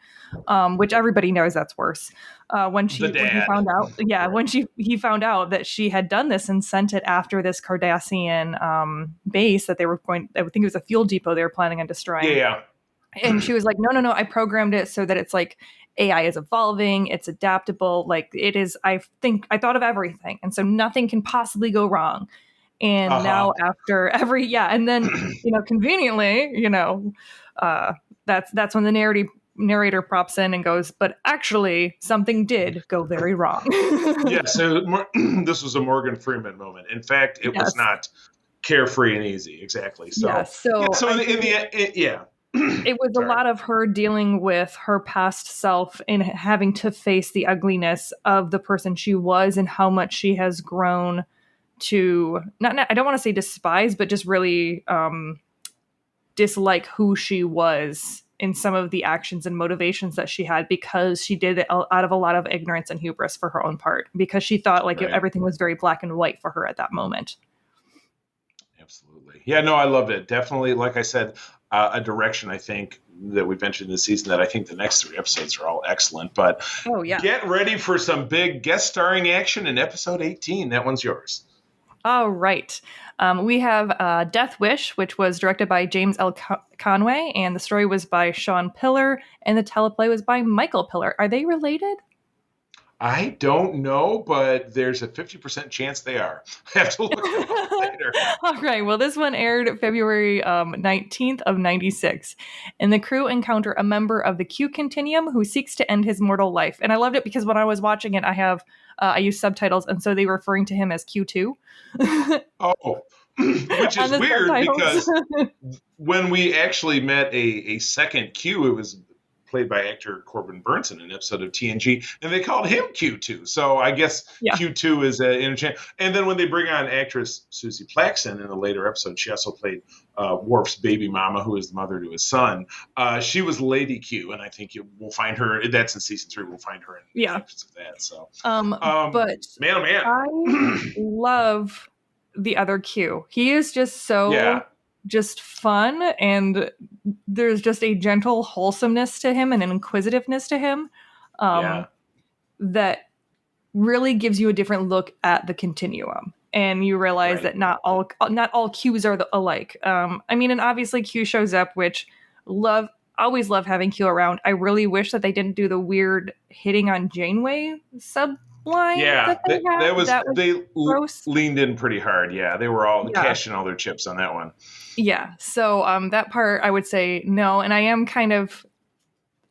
Speaker 4: which everybody knows that's worse. When he found out,
Speaker 2: right.
Speaker 4: when he found out that she had done this and sent it after this Cardassian base that they were I think it was a fuel depot they were planning on destroying.
Speaker 2: Yeah.
Speaker 4: And she was like, no, I programmed it so that it's like AI is evolving, it's adaptable, like it is. I thought of everything, and so nothing can possibly go wrong. And now after and then conveniently, that's when the narrator props in and goes, but actually something did go very wrong.
Speaker 2: Yeah, so this was a Morgan Freeman moment. In fact, it was not carefree and easy. Exactly. So in the end,
Speaker 4: it was a lot of her dealing with her past self and having to face the ugliness of the person she was and how much she has grown to I don't want to say despise, but just really dislike who she was in some of the actions and motivations that she had, because she did it out of a lot of ignorance and hubris for her own part, because she thought everything was very black and white for her at that moment.
Speaker 2: Absolutely. Yeah, no, I loved it. Definitely, like I said, a direction I think that we've mentioned this season that I think the next 3 episodes are all excellent. But get ready for some big guest starring action in episode 18. That one's yours.
Speaker 4: All right. We have Death Wish, which was directed by James L. Conway, and the story was by Sean Pillar, and the teleplay was by Michael Pillar. Are they related?
Speaker 2: I don't know, but there's a 50% chance they are. I have to look them up later.
Speaker 4: All right. Well, this one aired February 19th of 96. And the crew encounter a member of the Q Continuum who seeks to end his mortal life. And I loved it because when I was watching it, I use subtitles, and so they were referring to him as Q2.
Speaker 2: Which is weird because when we actually met a second Q, it was played by actor Corbin Burnson in an episode of TNG, and they called him Q2. So I guess Q2 is an interchange. And then when they bring on actress Susie Plaxton in a later episode, she also played Worf's baby mama, who is the mother to his son. She was Lady Q, and I think we'll find her. That's in season 3. We'll find her in episodes of that. So,
Speaker 4: but
Speaker 2: man, oh man,
Speaker 4: I love the other Q. He is just so just fun, and there's just a gentle wholesomeness to him and an inquisitiveness to him that really gives you a different look at the continuum, and you realize that not all Qs are alike. I mean, and obviously Q shows up, which always love having Q around. I really wish that they didn't do the weird hitting on Janeway subline.
Speaker 2: Yeah, they
Speaker 4: gross.
Speaker 2: Leaned in pretty hard. Yeah, they were all cashing all their chips on that one.
Speaker 4: Yeah, so that part I would say no, and I am kind of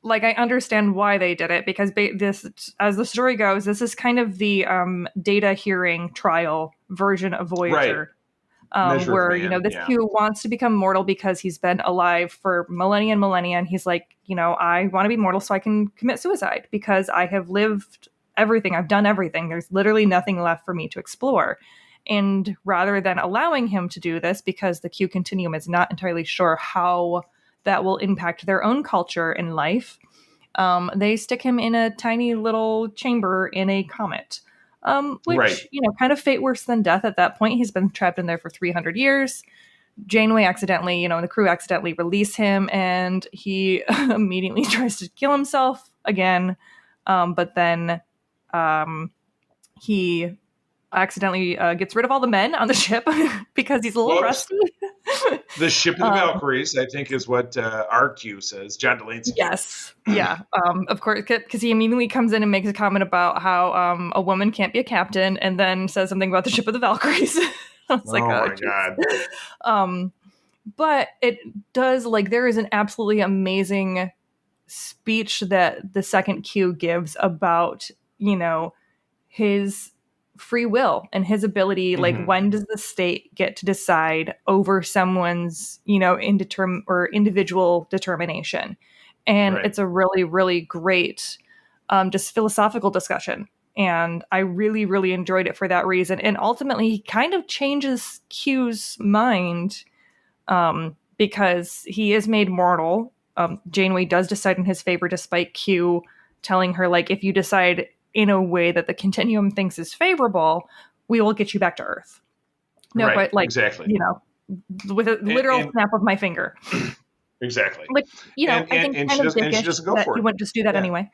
Speaker 4: like, I understand why they did it, because this, as the story goes, this is kind of the Data hearing trial version of Voyager, where this Q wants to become mortal because he's been alive for millennia and millennia, and he's like, I want to be mortal so I can commit suicide because I have lived everything, I've done everything. There's literally nothing left for me to explore. And rather than allowing him to do this, because the Q Continuum is not entirely sure how that will impact their own culture and life, they stick him in a tiny little chamber in a comet, which, kind of fate worse than death at that point. He's been trapped in there for 300 years. Janeway accidentally, the crew accidentally release him, and he immediately tries to kill himself again. But then he accidentally gets rid of all the men on the ship because he's a little rusty.
Speaker 2: The ship of the Valkyries, I think, is what RQ says. John Delancey.
Speaker 4: Yes. Yeah. Of course, because he immediately comes in and makes a comment about how a woman can't be a captain, and then says something about the ship of the Valkyries. I was like,
Speaker 2: my God.
Speaker 4: But it does, there is an absolutely amazing speech that the second Q gives about, his free will and his ability, when does the state get to decide over someone's individual determination. And it's a really, really great just philosophical discussion, and I really, really enjoyed it for that reason. And ultimately he kind of changes Q's mind, because he is made mortal. Janeway does decide in his favor, despite Q telling her, if you decide in a way that the Continuum thinks is favorable, we will get you back to Earth. No,
Speaker 2: Right,
Speaker 4: but like,
Speaker 2: exactly.
Speaker 4: with a literal snap of my finger.
Speaker 2: Exactly.
Speaker 4: Like, I think
Speaker 2: And
Speaker 4: kind of
Speaker 2: she
Speaker 4: dickish
Speaker 2: doesn't go
Speaker 4: that
Speaker 2: for
Speaker 4: you
Speaker 2: it.
Speaker 4: wouldn't just do that anyway.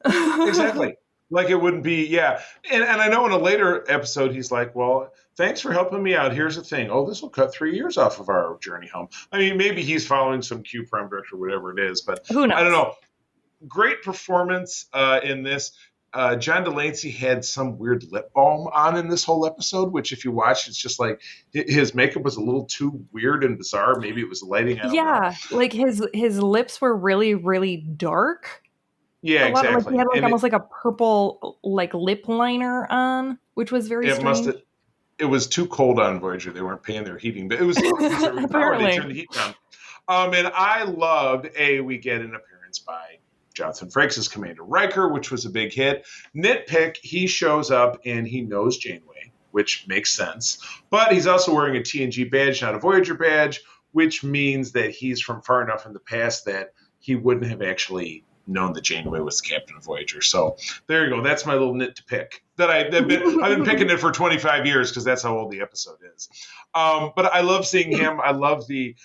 Speaker 2: Exactly. Like it wouldn't be, yeah. And I know in a later episode, he's like, well, thanks for helping me out. Here's the thing. Oh, this will cut 3 years off of our journey home. I mean, maybe he's following some Q Prime director, whatever it is, but
Speaker 4: Who knows?
Speaker 2: I don't know. Great performance in this. John Delancey had some weird lip balm on in this whole episode, which if you watch, it's just like his makeup was a little too weird and bizarre. Maybe it was the lighting. I don't know.
Speaker 4: Like his lips were really, really dark.
Speaker 2: Yeah,
Speaker 4: A lot of like he
Speaker 2: exactly.
Speaker 4: had like
Speaker 2: And
Speaker 4: almost like a purple like lip liner on, which was very
Speaker 2: it must
Speaker 4: strange.
Speaker 2: have. It was too cold on Voyager. They weren't paying their heating, but it was conserving power. They turned the heat down. And I loved we get an appearance by Jonathan Frakes' Commander Riker, which was a big hit. Nitpick, he shows up and he knows Janeway, which makes sense. But he's also wearing a TNG badge, not a Voyager badge, which means that he's from far enough in the past that he wouldn't have actually known that Janeway was the captain of Voyager. So there you go. That's my little nit to pick. I've been picking it for 25 years because that's how old the episode is. But I love seeing him. I love the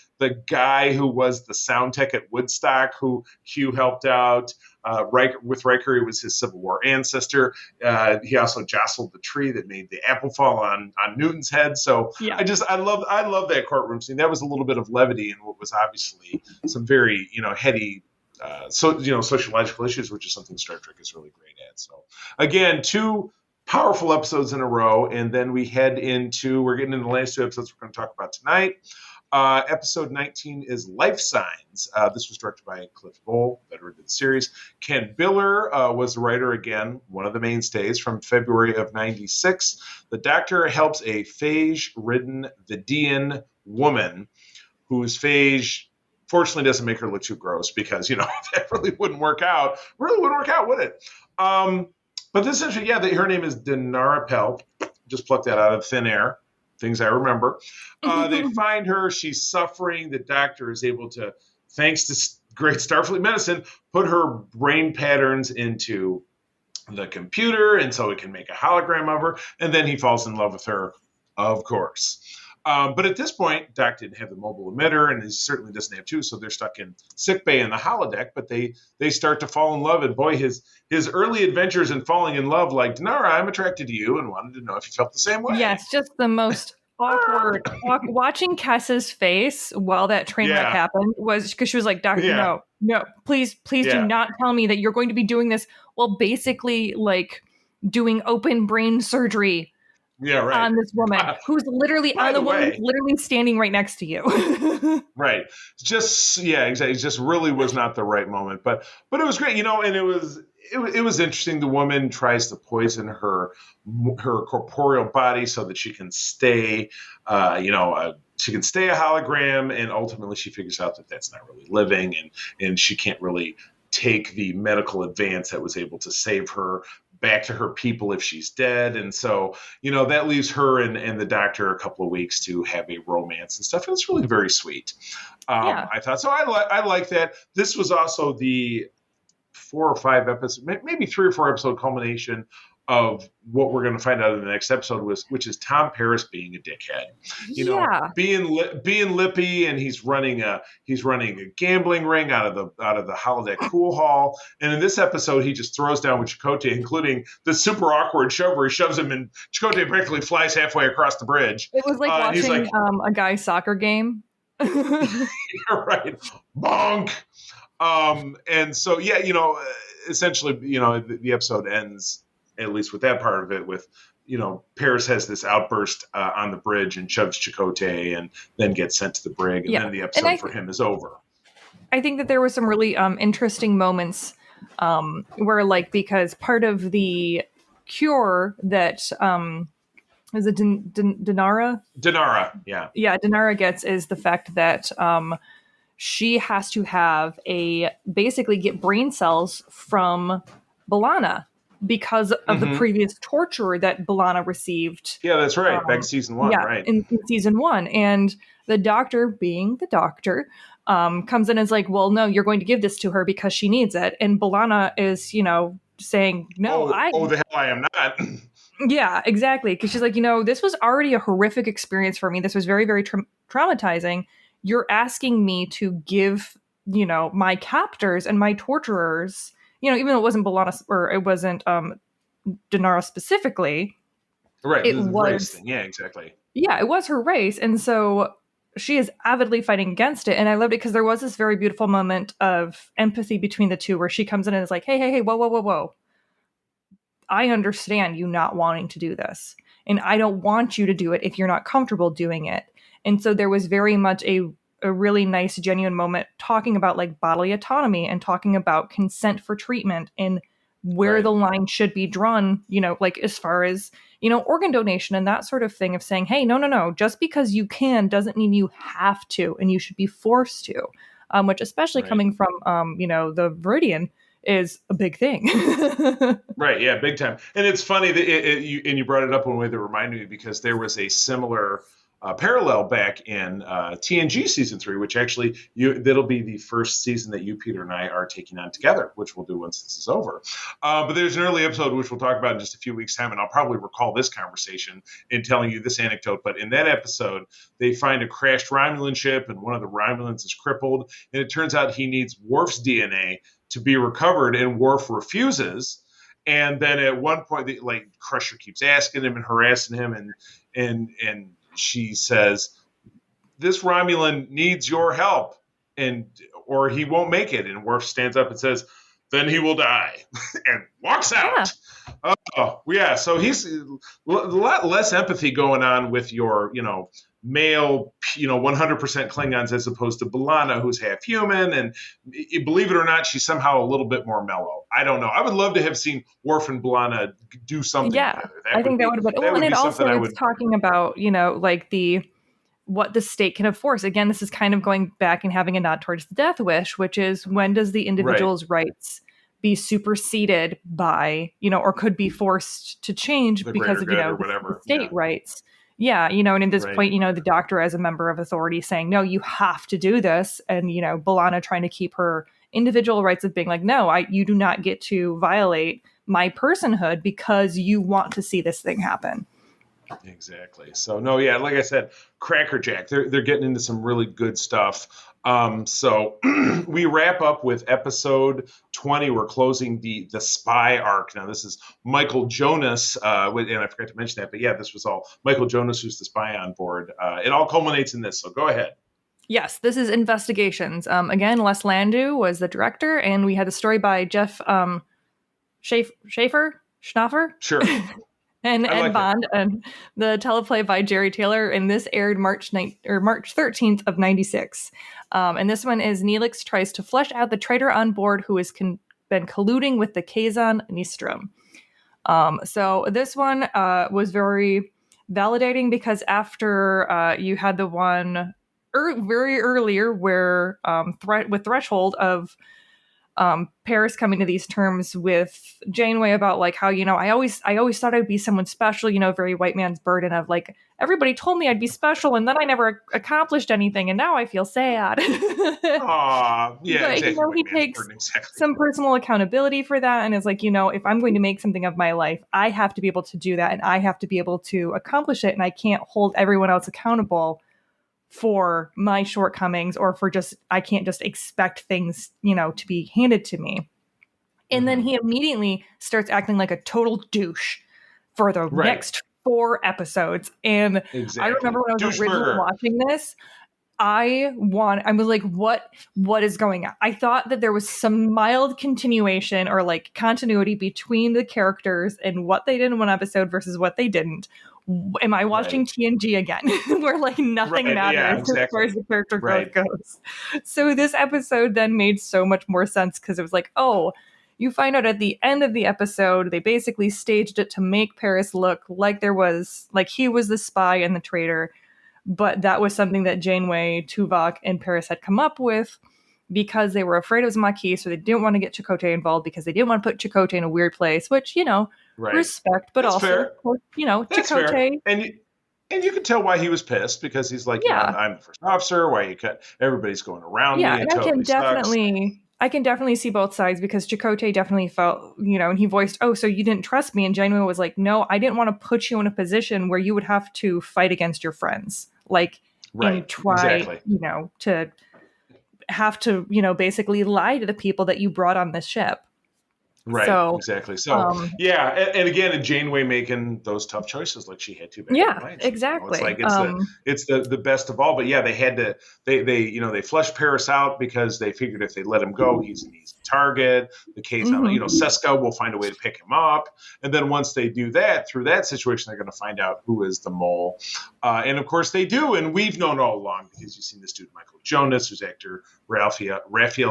Speaker 2: guy who was the sound tech at Woodstock, who Q helped out. With Riker, he was his Civil War ancestor. He also jostled the tree that made the apple fall on Newton's head. So yeah. I love that courtroom scene. That was a little bit of levity in what was obviously some very heady sociological issues, which is something Star Trek is really great at. So again, 2 powerful episodes in a row, and then we're getting into the last 2 episodes we're going to talk about tonight. Episode 19 is Life Signs. This was directed by Cliff Bole, veteran of the series. Ken Biller was the writer again, one of the mainstays from February of 96. The Doctor helps a phage-ridden Vidian woman whose phage fortunately doesn't make her look too gross because, that really wouldn't work out. Really wouldn't work out, would it? But this is, her name is Dinara Pell. Just plucked that out of thin air. Things I remember. They find her. She's suffering. The Doctor is able to, thanks to great Starfleet medicine, put her brain patterns into the computer, and so it can make a hologram of her. And then he falls in love with her, of course. But at this point, Doc didn't have the mobile emitter, and he certainly doesn't have 2, so they're stuck in sickbay in the holodeck. But they start to fall in love, and boy, his early adventures in falling in love, like, Dinara, I'm attracted to you, and wanted to know if you felt the same way.
Speaker 4: Yes, just the most awkward. Watching Kessa's face while that train wreck happened was because she was like, Doctor, no, please do not tell me that you're going to be doing this while basically like doing open brain surgery.
Speaker 2: Yeah, right.
Speaker 4: On this woman who's literally literally standing right next to you.
Speaker 2: Right. Exactly. It just really was not the right moment, but it was great, and it was interesting. The woman tries to poison her corporeal body so that she can stay, she can stay a hologram, and ultimately she figures out that that's not really living, and she can't really take the medical advance that was able to save her back to her people if she's dead. And so, that leaves her and the Doctor a couple of weeks to have a romance and stuff. And it's really very sweet. I thought, so I like that. This was also the 4 or 5 episodes, maybe 3 or 4 episode culmination of what we're going to find out in the next episode, which is Tom Paris being a dickhead, being lippy, and he's running a gambling ring out of the holodeck pool hall. And in this episode, he just throws down with Chakotay, including the super awkward shove where he shoves him, and Chakotay practically flies halfway across the bridge.
Speaker 4: It was like watching a guy's soccer game.
Speaker 2: You're right, bonk. And so essentially, the episode ends, at least with that part of it, with, Paris has this outburst on the bridge and shoves Chakotay and then gets sent to the brig. And then the episode for him is over.
Speaker 4: I think that there were some really interesting moments where, like, because part of the cure that is it Dinara?
Speaker 2: Dinara, yeah.
Speaker 4: Yeah, Dinara gets is the fact that she has to basically get brain cells from B'Elanna because of the previous torture that B'Elanna received.
Speaker 2: Yeah, that's right. Back in season 1, right?
Speaker 4: In season 1. And the Doctor, being the Doctor, comes in and is like, well, no, you're going to give this to her because she needs it. And B'Elanna is, saying, no,
Speaker 2: the hell I am not.
Speaker 4: Yeah, exactly. Because she's like, this was already a horrific experience for me. This was very, very traumatizing. You're asking me to give, my captors and my torturers, even though it wasn't B'Elanna or it wasn't Denara specifically.
Speaker 2: Right,
Speaker 4: It
Speaker 2: the
Speaker 4: was,
Speaker 2: race thing. Yeah, exactly.
Speaker 4: Yeah, it was her race. And so she is avidly fighting against it. And I loved it because there was this very beautiful moment of empathy between the two where she comes in and is like, hey, whoa, whoa, whoa, whoa. I understand you not wanting to do this. And I don't want you to do it if you're not comfortable doing it. And so there was very much a really nice, genuine moment talking about like bodily autonomy and talking about consent for treatment and where the line should be drawn, like as far as, organ donation and that sort of thing of saying, hey, no, just because you can doesn't mean you have to and you should be forced to, which especially coming from, the Viridian is a big thing.
Speaker 2: Right. Yeah. Big time. And it's funny that you brought it up in a way that reminded me because there was a similar parallel back in TNG season 3, which actually that'll be the first season that you, Peter, and I are taking on together, which we'll do once this is over. But there's an early episode which we'll talk about in just a few weeks' time, and I'll probably recall this conversation in telling you this anecdote. But in that episode, they find a crashed Romulan ship, and one of the Romulans is crippled, and it turns out he needs Worf's DNA to be recovered, and Worf refuses. And then at one point, Crusher keeps asking him and harassing him, and she says, "This Romulan needs your help, or he won't make it." And Worf stands up and says, "Then he will die," and walks out. Yeah. Oh, yeah. So he's a lot less empathy going on with your, male, 100% Klingons as opposed to B'Elanna, who's half human. And believe it or not, she's somehow a little bit more mellow. I don't know. I would love to have seen Worf and B'Elanna do something together.
Speaker 4: I think that would have been. Well, and it also is talking about, like what the state can enforce. Again, this is kind of going back and having a nod towards the Death Wish, which is when does the individual's rights be superseded by, or could be forced to change because of, the state rights. Yeah, and at this point, the Doctor as a member of authority saying, no, you have to do this. And, B'Elanna trying to keep her individual rights of being like, no, you do not get to violate my personhood because you want to see this thing happen.
Speaker 2: Exactly. So, no, yeah, like I said, crackerjack. They're getting into some really good stuff. So we wrap up with episode 20. We're closing the spy arc. Now, this is Michael Jonas, and I forgot to mention that, but yeah, this was all Michael Jonas, who's the spy on board. It all culminates in this, so go ahead.
Speaker 4: Yes, this is Investigations. Again, Les Landau was the director, and we had the story by Jeff Schnaffer?
Speaker 2: Sure.
Speaker 4: and Bond, and the teleplay by Jerry Taylor, and this aired March 13th of 96. And this one is Neelix tries to flesh out the traitor on board who has been colluding with the Kazon Nistrum. So this one was very validating because after you had the one very earlier where with Threshold of Paris coming to these terms with Janeway about like how, I always thought I'd be someone special, very white man's burden of like, everybody told me I'd be special and then I never accomplished anything and now I feel sad.
Speaker 2: Aww, yeah,
Speaker 4: but,
Speaker 2: exactly.
Speaker 4: He takes some personal accountability for that and is like, if I'm going to make something of my life, I have to be able to do that and I have to be able to accomplish it and I can't hold everyone else accountable for my shortcomings or for I can't just expect things, to be handed to me. And then he immediately starts acting like a total douche for the next 4 episodes. And I remember when I was originally watching this, I was like, what is going on? I thought that there was some mild continuation or like continuity between the characters and what they did in one episode versus what they didn't. Am I watching TNG again? Where like nothing matters as far as the character growth goes. So this episode then made so much more sense because it was like, oh, you find out at the end of the episode, they basically staged it to make Paris look like he was the spy and the traitor. But that was something that Janeway, Tuvok, and Paris had come up with because they were afraid it was Maquis, so they didn't want to get Chakotay involved because they didn't want to put Chakotay in a weird place, which, respect, but that's also, fair. Chakotay.
Speaker 2: And you can tell why he was pissed because he's like, I'm the first officer, why you cut, everybody's going around me.
Speaker 4: Yeah, and I can definitely I can definitely see both sides, because Chakotay definitely felt, and he voiced, "Oh, so you didn't trust me?" And Janeway was like, "No, I didn't want to put you in a position where you would have to fight against your friends, like,
Speaker 2: Right.
Speaker 4: and try,
Speaker 2: Exactly.
Speaker 4: to have to, basically lie to the people that you brought on this ship."
Speaker 2: Right,
Speaker 4: So,
Speaker 2: exactly. So, yeah, and again, and Janeway making those tough choices like she had to back in
Speaker 4: yeah,
Speaker 2: the 90s. It's
Speaker 4: exactly.
Speaker 2: like it's the best of all. But yeah, they had to they flushed Paris out because they figured if they let him go, he's an easy target. The case on Seska will find a way to pick him up, and then once they do that, through that situation, they're going to find out who is the mole, and of course they do, and we've known all along because you've seen this dude Michael Jonas, who's actor Raphael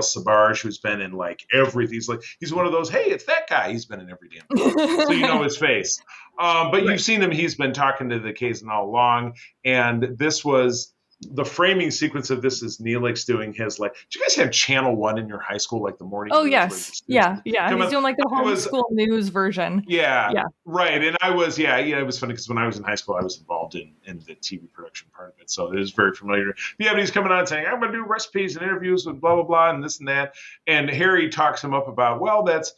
Speaker 2: Sbarge, who's been in like everything. He's one of those, hey, it's that guy. He's been in every damn thing, so you know his face. But you've seen him. He's been talking to the Kazan all along, and this was the framing sequence of this is Neelix doing his like. Did you guys have Channel 1 in your high school, like the morning?
Speaker 4: Oh
Speaker 2: news
Speaker 4: yes, yeah. He's doing like the homeschool news version.
Speaker 2: Yeah, right. And I was, it was funny because when I was in high school, I was involved in the TV production part of it, so it was very familiar. Yeah, but he's coming on saying, "I'm going to do recipes and interviews with blah blah blah and this and that," and Harry talks him up about, well, that's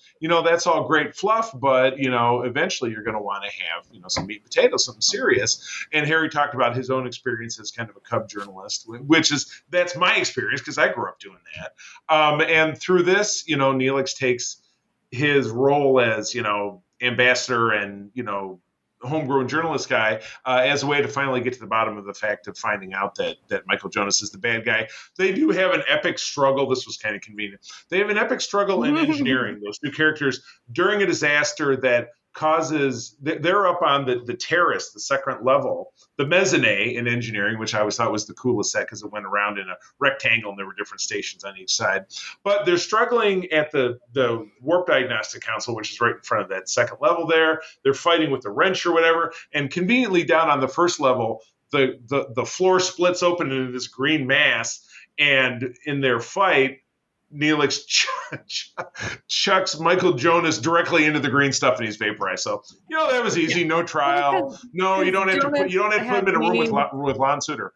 Speaker 2: all great fluff, but eventually you're going to want to have some meat and potatoes, something serious. And Harry talked about his own experience as kind of a cub journalist, that's my experience because I grew up doing that. And through this, Neelix takes his role as ambassador and homegrown journalist guy as a way to finally get to the bottom of the fact of finding out that Michael Jonas is the bad guy. They do have an epic struggle. This was kind of convenient. They have an epic struggle in engineering, those two characters, during a disaster that causes they're up on the terrace, the second level, the mezzanine in engineering, which I always thought was the coolest set because it went around in a rectangle and there were different stations on each side. But they're struggling at the warp diagnostic console, which is right in front of that second level there. They're fighting with the wrench or whatever, and conveniently down on the first level, the floor splits open into this green mass, and in their fight, Neelix chucks Michael Jonas directly into the green stuff and he's vaporized. So that was easy, no trial. No, you don't have to put him in a room with Lon Suter.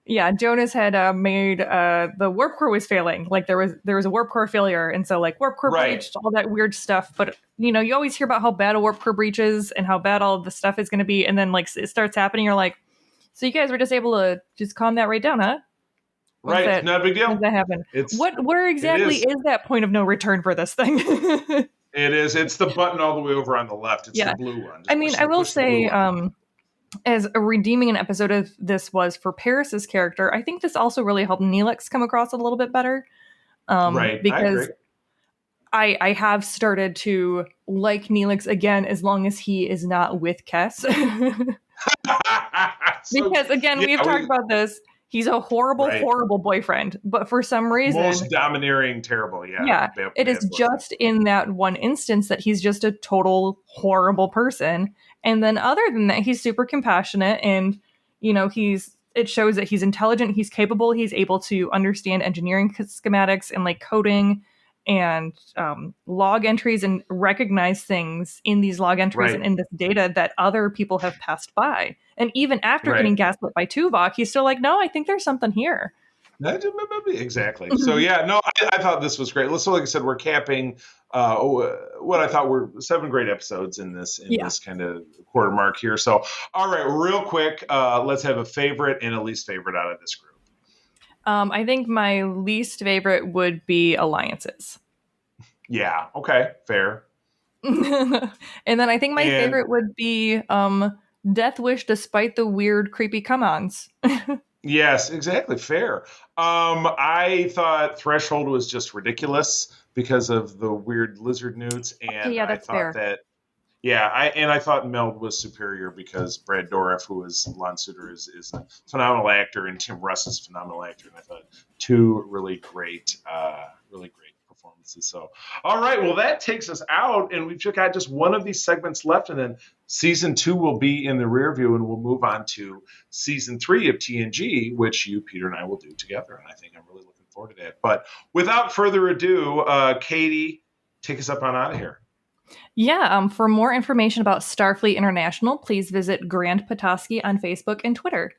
Speaker 4: Yeah, Jonas had made the warp core was failing. Like there was a warp core failure, and so like warp core breached, all that weird stuff. But you always hear about how bad a warp core breaches and how bad all of the stuff is going to be, and then like it starts happening. You're like, so you guys were just able to just calm that right down, huh?
Speaker 2: Right, it's not a big deal.
Speaker 4: When that happen? Where exactly is that point of no return for this thing?
Speaker 2: It is. It's the button all the way over on the left. It's the blue one.
Speaker 4: I will say, as a redeeming an episode of this was for Paris's character, I think this also really helped Neelix come across a little bit better.
Speaker 2: Right,
Speaker 4: because I have started to like Neelix again as long as he is not with Kes. Because again, we've talked about this. He's a horrible, horrible boyfriend, but for some reason,
Speaker 2: most domineering, terrible. Yeah,
Speaker 4: it is just in that one instance that he's just a total horrible person. And then, other than that, he's super compassionate, and it shows that he's intelligent, he's capable, he's able to understand engineering schematics and like coding and log entries and recognize things in these log entries and in this data that other people have passed by. And even after getting gaslit by Tuvok, he's still like, no, I think there's something here.
Speaker 2: Exactly. So I thought this was great. So like I said, we're capping what I thought were 7 great episodes in this kind of quarter mark here. So all right, real quick, let's have a favorite and a least favorite out of this group.
Speaker 4: I think my least favorite would be Alliances.
Speaker 2: Yeah. Okay. Fair.
Speaker 4: And then I think my favorite would be Death Wish, despite the weird, creepy come-ons.
Speaker 2: Yes, exactly. Fair. I thought Threshold was just ridiculous because of the weird lizard newts, and I thought fair. I thought Meld was superior because Brad Dourif, who is Lon Suter, is a phenomenal actor, and Tim Russ is a phenomenal actor, and I thought 2 really great performances. So, all right, well, that takes us out, and we've got just one of these segments left, and then season 2 will be in the rear view, and we'll move on to season 3 of TNG, which you, Peter, and I will do together, and I think I'm really looking forward to that. But without further ado, Katie, take us up on out of here.
Speaker 4: Yeah, for more information about Starfleet International, please visit Grand Petoskey on Facebook and Twitter.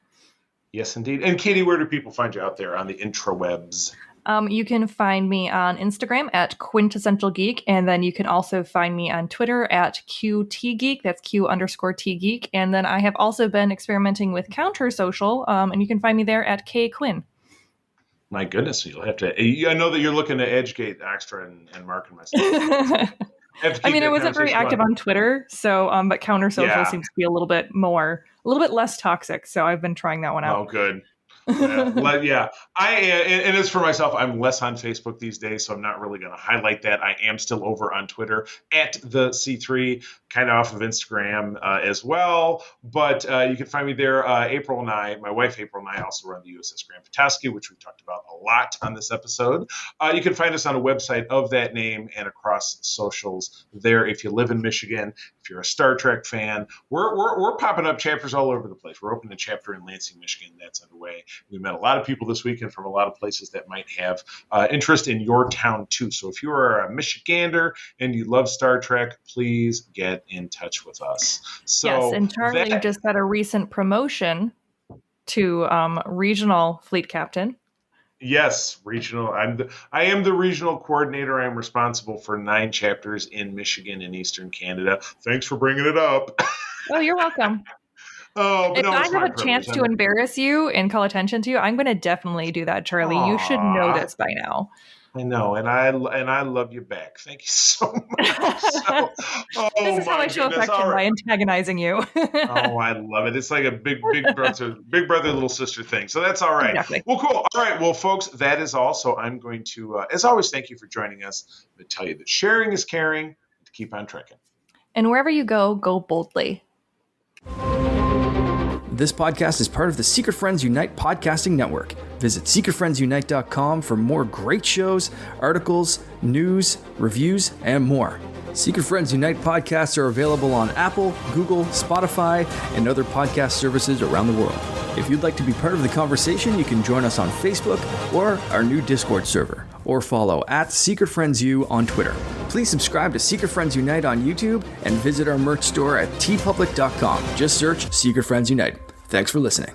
Speaker 2: Yes, indeed. And Katie, where do people find you out there on the intrawebs?
Speaker 4: You can find me on Instagram at Quintessential Geek, and then you can also find me on Twitter at QTGeek. That's Q_T Geek. And then I have also been experimenting with Counter Social, and you can find me there at K Quinn.
Speaker 2: My goodness, you'll have to. I know that you're looking to educate Extra and Mark and myself.
Speaker 4: I mean, I wasn't very active on Twitter, so but Counter Social seems to be a little bit less toxic. So I've been trying that one out.
Speaker 2: Oh, good. Yeah. And as for myself, I'm less on Facebook these days, so I'm not really going to highlight that. I am still over on Twitter at the C3, kind of off of Instagram as well. But you can find me there. April and I, my wife April and I, also run the USS Grand Petoskey, which we've talked about a lot on this episode. You can find us on a website of that name and across socials there. If you live in Michigan, if you're a Star Trek fan, we're popping up chapters all over the place. We're opening a chapter in Lansing, Michigan. That's underway. We met a lot of people this weekend from a lot of places that might have interest in your town too. So if you are a Michigander and you love Star Trek, please get in touch with us. So
Speaker 4: yes, and Charlie just got a recent promotion to regional fleet captain.
Speaker 2: Yes, regional. I am the regional coordinator. I am responsible for 9 chapters in Michigan and Eastern Canada. Thanks for bringing it up.
Speaker 4: Oh, you're welcome.
Speaker 2: Oh,
Speaker 4: if I have a chance to embarrass you and call attention to you, I'm going to definitely do that, Charlie. You should know this by now.
Speaker 2: I know, and I love you back. Thank you so much.
Speaker 4: This is how I show affection, by antagonizing you.
Speaker 2: Oh, I love it. It's like a big brother, little sister thing. So that's all right.
Speaker 4: Exactly.
Speaker 2: Well, cool. All right. Well, folks, that is all. So I'm going to, as always, thank you for joining us. I'm going to tell you that sharing is caring. To keep on trekking.
Speaker 4: And wherever you go, go boldly.
Speaker 1: This podcast is part of the Secret Friends Unite podcasting network. Visit secretfriendsunite.com for more great shows, articles, news, reviews, and more. Secret Friends Unite podcasts are available on Apple, Google, Spotify, and other podcast services around the world. If you'd like to be part of the conversation, you can join us on Facebook or our new Discord server, or follow at Secret Friends U on Twitter. Please subscribe to Secret Friends Unite on YouTube and visit our merch store at tpublic.com. Just search Secret Friends Unite. Thanks for listening.